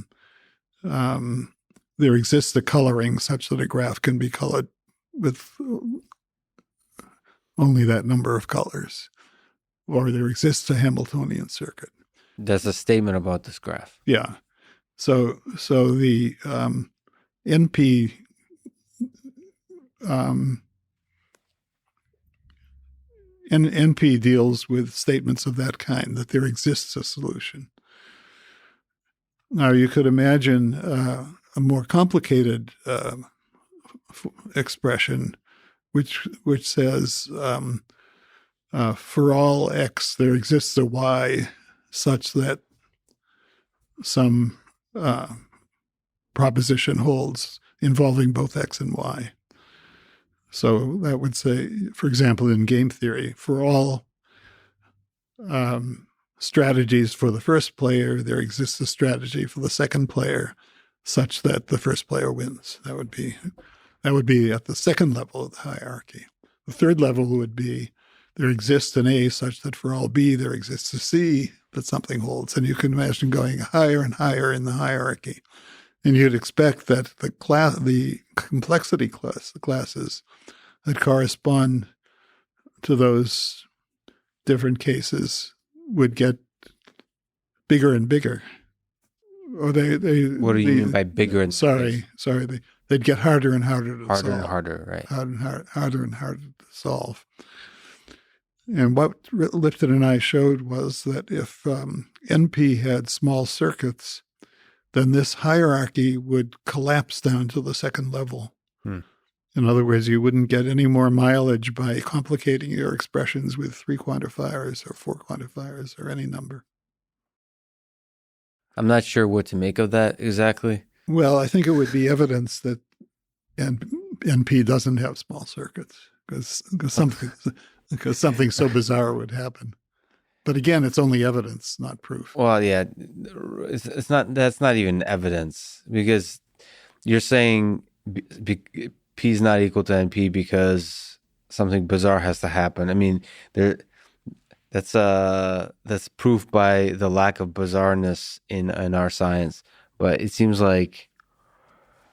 there exists a coloring such that a graph can be colored with only that number of colors, or there exists a Hamiltonian circuit. That's a statement about this graph. Yeah. So the NP NP deals with statements of that kind, that there exists a solution. Now, you could imagine a more complicated expression, which says, for all x, there exists a y such that some proposition holds involving both x and y. So that would say, for example, in game theory, for all strategies for the first player, there exists a strategy for the second player such that the first player wins. That would be at the second level of the hierarchy. The third level would be there exists an A such that for all B, there exists a C that something holds. And you can imagine going higher and higher in the hierarchy. And you'd expect that the complexity classes that correspond to those different cases would get bigger and bigger. Or What do you mean by bigger and sorry, they'd get harder and harder to solve. Harder and harder, right? Harder and harder to solve. And what Lipton and I showed was that if NP had small circuits, then this hierarchy would collapse down to the second level. In other words, you wouldn't get any more mileage by complicating your expressions with 3 quantifiers or 4 quantifiers or any number. I'm not sure what to make of that exactly. Well, I think it would be evidence that NP doesn't have small circuits because something so bizarre would happen. But again, it's only evidence, not proof. Well, yeah, it's not. That's not even evidence because you're saying P is not equal to NP because something bizarre has to happen. I mean, that's proof by the lack of bizarreness in our science. But it seems like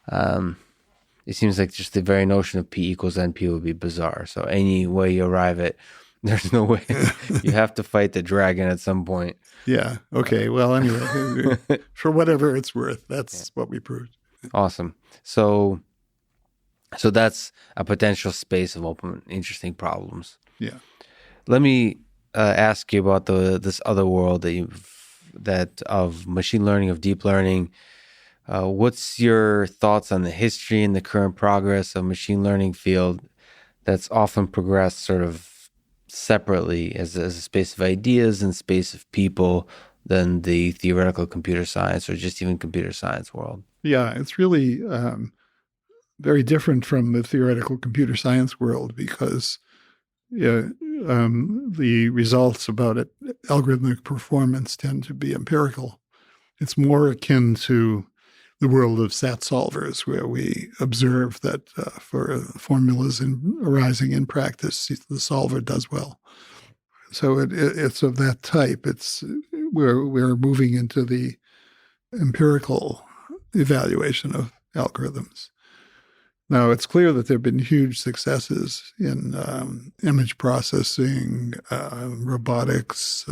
just the very notion of P equals NP would be bizarre. So any way you arrive at, there's no way. You have to fight the dragon at some point. Yeah. Okay. Well, anyway, for whatever it's worth, that's what we proved. Awesome. So that's a potential space of open, interesting problems. Yeah. Let me ask you about this other world that of machine learning, of deep learning. What's your thoughts on the history and the current progress of machine learning field that's often progressed sort of separately as a space of ideas and space of people than the theoretical computer science or just even computer science world? Yeah, it's really very different from the theoretical computer science world because the results about it, algorithmic performance tend to be empirical. It's more akin to the world of SAT solvers, where we observe that for formulas arising in practice, the solver does well. So it's of that type. We're moving into the empirical evaluation of algorithms. Now, it's clear that there have been huge successes in image processing, robotics,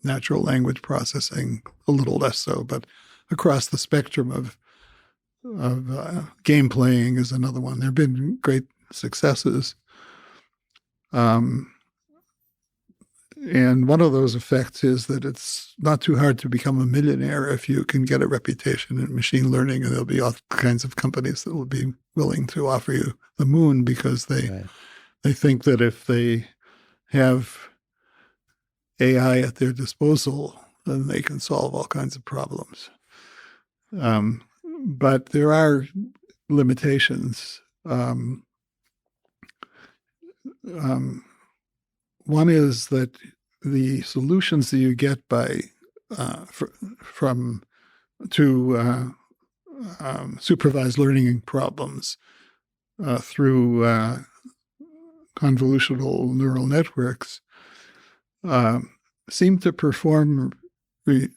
natural language processing, a little less so, but across the spectrum of game playing is another one. There have been great successes. And one of those effects is that it's not too hard to become a millionaire if you can get a reputation in machine learning, and there'll be all kinds of companies that will be willing to offer you the moon because they think that if they have AI at their disposal, then they can solve all kinds of problems. But there are limitations. One is that the solutions that you get from supervised learning problems through convolutional neural networks seem to perform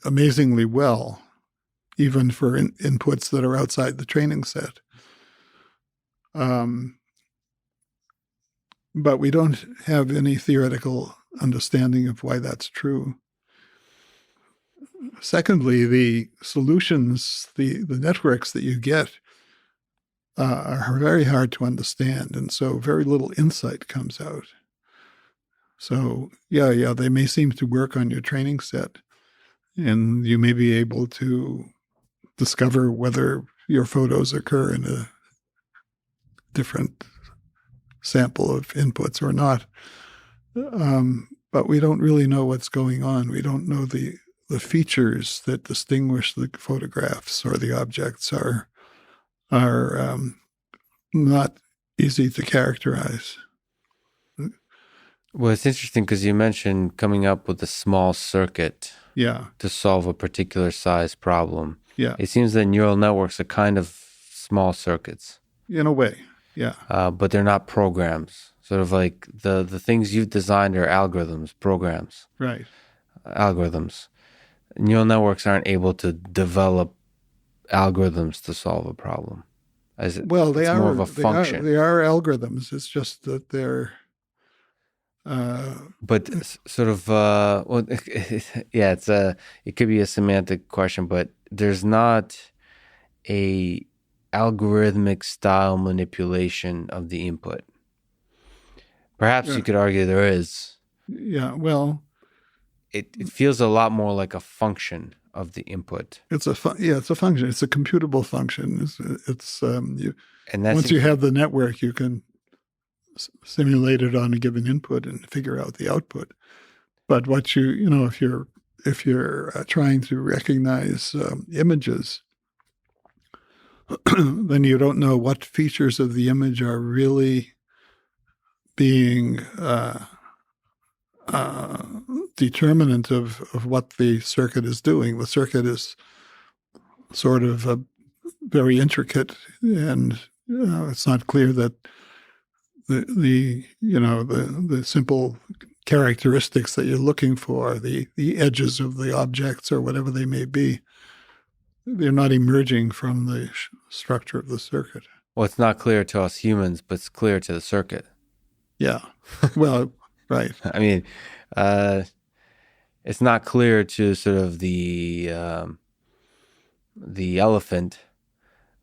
amazingly well, even for inputs that are outside the training set. But we don't have any theoretical understanding of why that's true. Secondly, the solutions, the networks that you get are very hard to understand, and so very little insight comes out. So, yeah, they may seem to work on your training set, and you may be able to discover whether your photos occur in a different sample of inputs or not. But we don't really know what's going on. We don't know the features that distinguish the photographs or the objects are not easy to characterize. Well, it's interesting because you mentioned coming up with a small circuit to solve a particular size problem. Yeah. It seems that neural networks are kind of small circuits. In a way, yeah. But they're not programs. Sort of like the things you've designed are algorithms, programs. Right. Algorithms. Neural networks aren't able to develop algorithms to solve a problem. They are more of a function. They are algorithms. It's just that they're But sort of, well, yeah, it could be a semantic question, but there's not a algorithmic style manipulation of the input. Perhaps you could argue there is. Yeah, well, It feels a lot more like a function of the input. it's a function. It's a computable function. And that Once you seems have the network, you can simulate it on a given input and figure out the output. But what if you're trying to recognize images, then you don't know what features of the image are really being determinant of what the circuit is doing. The circuit is sort of very intricate, and it's not clear that the simple characteristics that you're looking for, the edges of the objects or whatever they may be, they're not emerging from the structure of the circuit. well, it's not clear to us humans, but it's clear to the circuit. Yeah. Well, right. I mean, it's not clear to sort of the elephant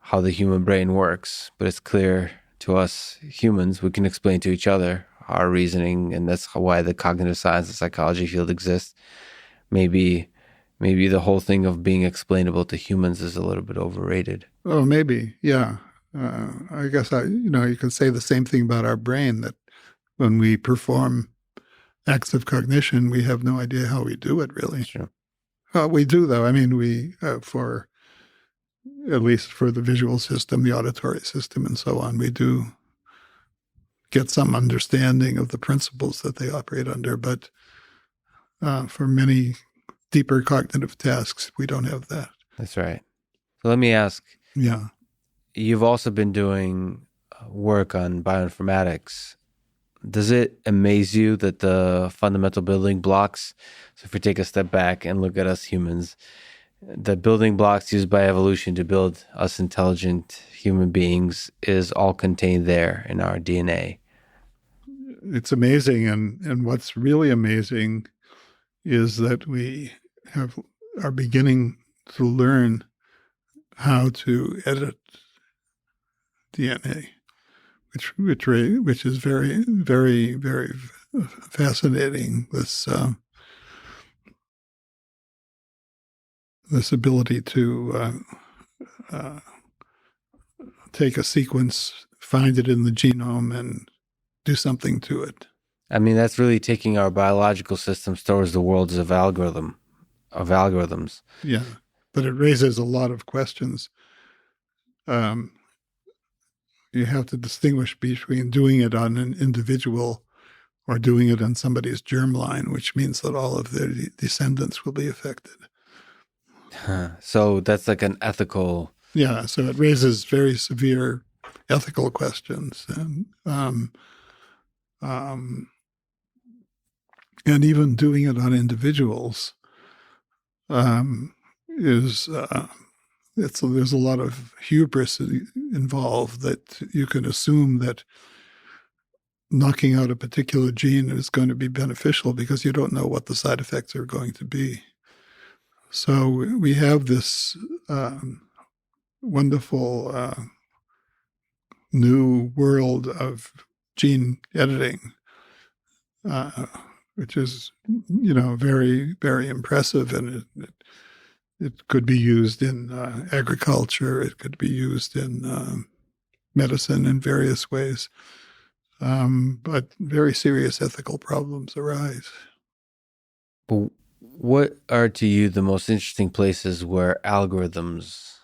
how the human brain works, but it's clear to us humans. We can explain to each other our reasoning, and that's why the cognitive science and psychology field exists. Maybe the whole thing of being explainable to humans is a little bit overrated. Oh, maybe. Yeah. I guess you could say the same thing about our brain, that when we perform acts of cognition, we have no idea how we do it, really. Sure. We do, though. I mean, at least for the visual system, the auditory system, and so on, we do get some understanding of the principles that they operate under. But for many deeper cognitive tasks, we don't have that. That's right. So let me ask. Yeah. You've also been doing work on bioinformatics. Does it amaze you that the fundamental building blocks, so if we take a step back and look at us humans, the building blocks used by evolution to build us intelligent human beings is all contained there in our DNA? It's amazing. And what's really amazing is that we are beginning to learn how to edit DNA, which is very, very, very fascinating. This ability to take a sequence, find it in the genome, and do something to it. I mean, that's really taking our biological systems towards the worlds of algorithms. Yeah, but it raises a lot of questions. You have to distinguish between doing it on an individual or doing it on somebody's germline, which means that all of their descendants will be affected. So that's like an ethical... Yeah, so it raises very severe ethical questions. And even doing it on individuals there's a lot of hubris involved, that you can assume that knocking out a particular gene is going to be beneficial because you don't know what the side effects are going to be. So we have this wonderful new world of gene editing, which is, very, very impressive. And it could be used in agriculture. It could be used in medicine in various ways. But very serious ethical problems arise. But what are to you the most interesting places where algorithms,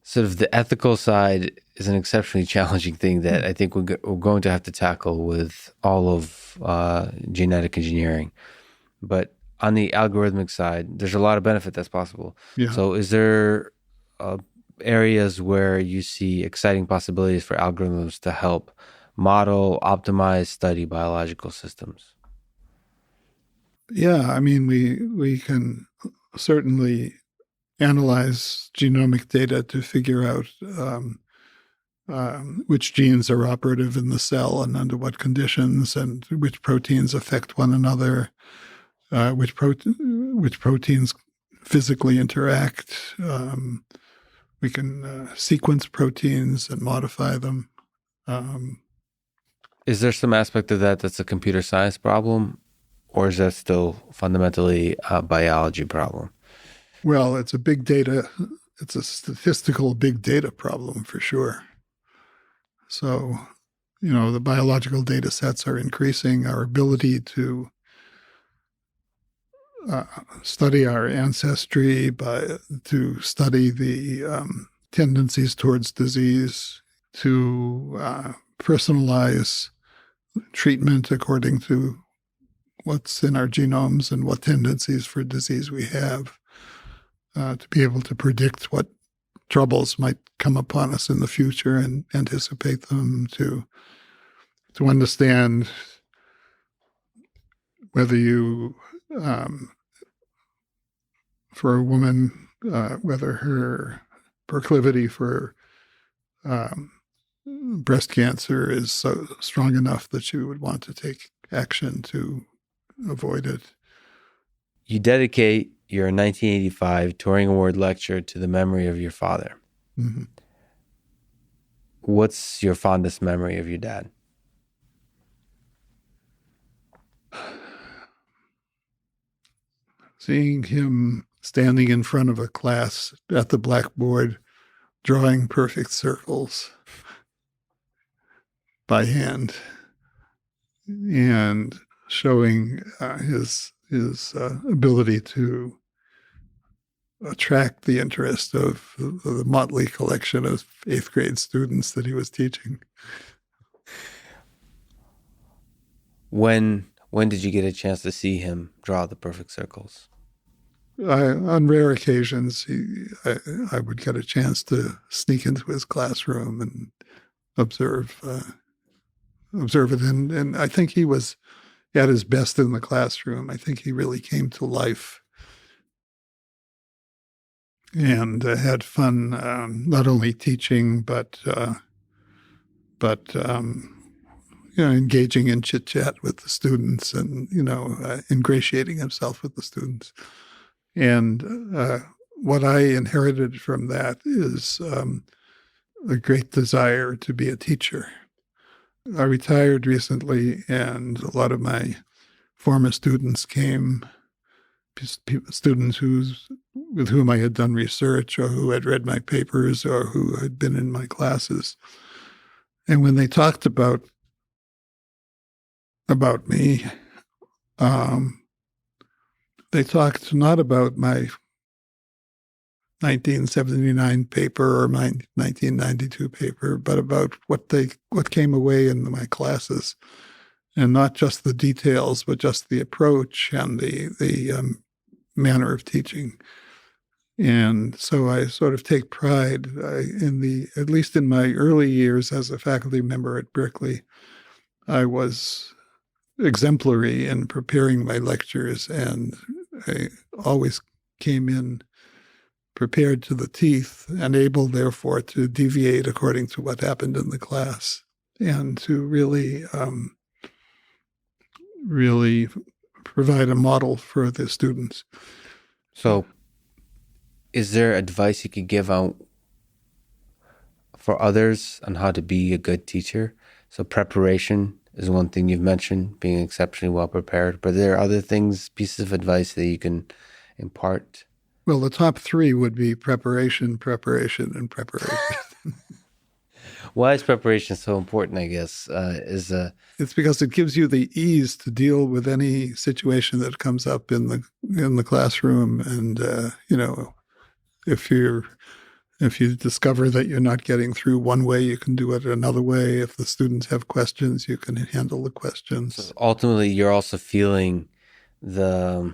sort of the ethical side is an exceptionally challenging thing that I think we're going to have to tackle with all of genetic engineering. But on the algorithmic side, there's a lot of benefit that's possible. Yeah. So is there areas where you see exciting possibilities for algorithms to help model, optimize, study biological systems? Yeah, I mean, we can certainly analyze genomic data to figure out which genes are operative in the cell and under what conditions, and which proteins affect one another, which proteins physically interact. We can sequence proteins and modify them. Is there some aspect of that that's a computer science problem, or is that still fundamentally a biology problem? Well, it's a statistical big data problem for sure. So, the biological data sets are increasing. Our ability to study our ancestry, to study the tendencies towards disease, to personalize treatment according to what's in our genomes and what tendencies for disease we have, to be able to predict what troubles might come upon us in the future and anticipate them, to understand whether you, for a woman, whether her proclivity for breast cancer is so strong enough that she would want to take action to avoid it. You dedicate your 1985 Turing Award lecture to the memory of your father. Mm-hmm. What's your fondest memory of your dad? Seeing him standing in front of a class at the blackboard, drawing perfect circles by hand, and showing his ability to attract the interest of the motley collection of 8th grade students that he was teaching. When did you get a chance to see him draw the perfect circles? On rare occasions, I would get a chance to sneak into his classroom and observe it. And I think he was at his best in the classroom. I think he really came to life and had fun, not only teaching, but engaging in chit-chat with the students and, ingratiating himself with the students. And what I inherited from that is a great desire to be a teacher. I retired recently, and a lot of my former students came, students with whom I had done research or who had read my papers or who had been in my classes. And when they talked about me, they talked not about my 1979 paper or my 1992 paper, but about what came away in my classes, and not just the details, but just the approach and the manner of teaching. And so I sort of take pride at least in my early years as a faculty member at Berkeley, I was exemplary in preparing my lectures, and I always came in prepared to the teeth and able, therefore, to deviate according to what happened in the class and to really provide a model for the students. So is there advice you could give out for others on how to be a good teacher? So preparation is one thing you've mentioned, being exceptionally well prepared. But are there other things, pieces of advice that you can impart? Well, the top 3 would be preparation, and preparation. Why is preparation so important, I guess? It's because it gives you the ease to deal with any situation that comes up in the classroom. And, if you discover that you're not getting through one way, you can do it another way. If the students have questions, you can handle the questions. So ultimately, you're also feeling the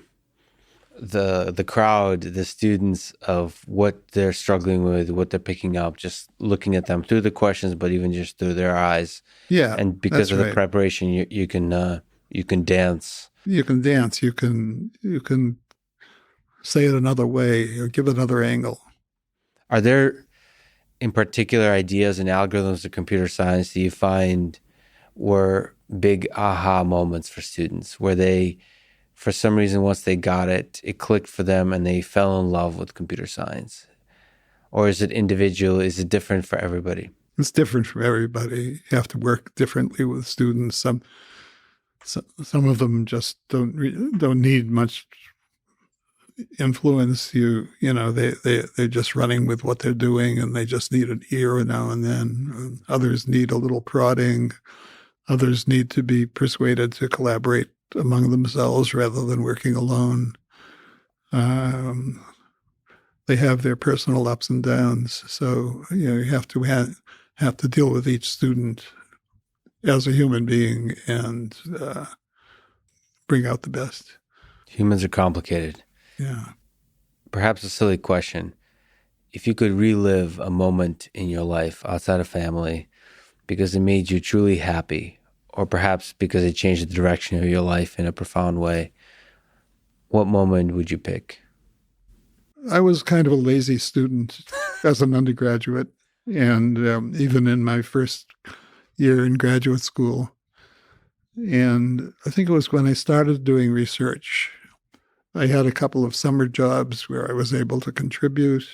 crowd, the students, of what they're struggling with, what they're picking up, just looking at them through the questions, but even just through their eyes. Yeah, and because of the preparation, you can dance. You can dance. You can say it another way or give it another angle. Are there in particular ideas and algorithms of computer science do you find were big aha moments for students where they, for some reason, once they got it, it clicked for them and they fell in love with computer science? Or is it individual? Is it different for everybody? It's different for everybody. You have to work differently with students. Some of them just don't need much influence. They're just running with what they're doing, and they just need an ear now and then. Others need a little prodding. Others need to be persuaded to collaborate among themselves rather than working alone. They have their personal ups and downs, so you have to deal with each student as a human being and bring out the best. Humans are complicated. Yeah. Perhaps a silly question. If you could relive a moment in your life outside of family because it made you truly happy, or perhaps because it changed the direction of your life in a profound way, what moment would you pick? I was kind of a lazy student as an undergraduate, and even in my first year in graduate school. And I think it was when I started doing research. I had a couple of summer jobs where I was able to contribute,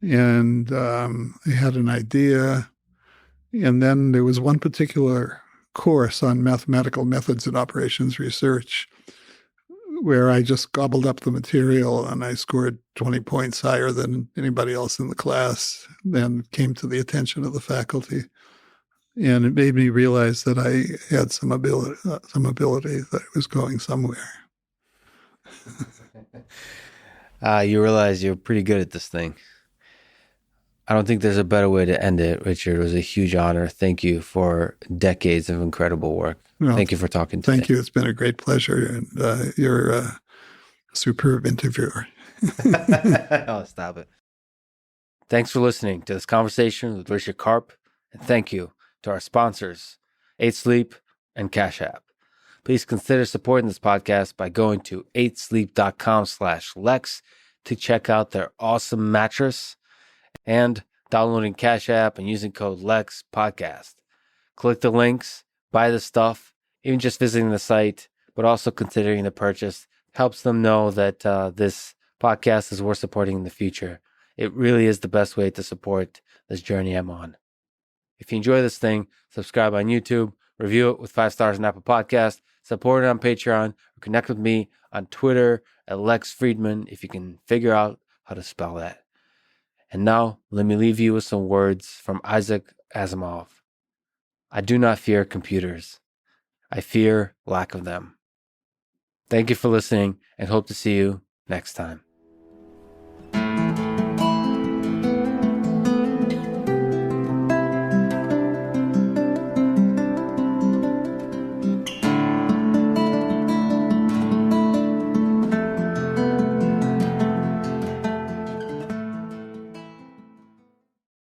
and I had an idea. And then there was one particular course on mathematical methods and operations research where I just gobbled up the material and I scored 20 points higher than anybody else in the class, then came to the attention of the faculty. And it made me realize that I had some ability that I was going somewhere. You realize you're pretty good at this thing. I don't think there's a better way to end it, Richard. It was a huge honor. Thank you for decades of incredible work. Well, thank you for talking today. Thank you. It's been a great pleasure. And you're a superb interviewer. Oh, stop it. Thanks for listening to this conversation with Richard Karp. And thank you to our sponsors, 8Sleep and Cash App. Please consider supporting this podcast by going to 8sleep.com/Lex to check out their awesome mattress and downloading Cash App and using code LEX podcast. Click the links, buy the stuff, even just visiting the site, but also considering the purchase helps them know that this podcast is worth supporting in the future. It really is the best way to support this journey I'm on. If you enjoy this thing, subscribe on YouTube, review it with 5 stars on Apple Podcast, support it on Patreon, or connect with me on Twitter at Lex Friedman if you can figure out how to spell that. And now, let me leave you with some words from Isaac Asimov. I do not fear computers. I fear lack of them. Thank you for listening and hope to see you next time.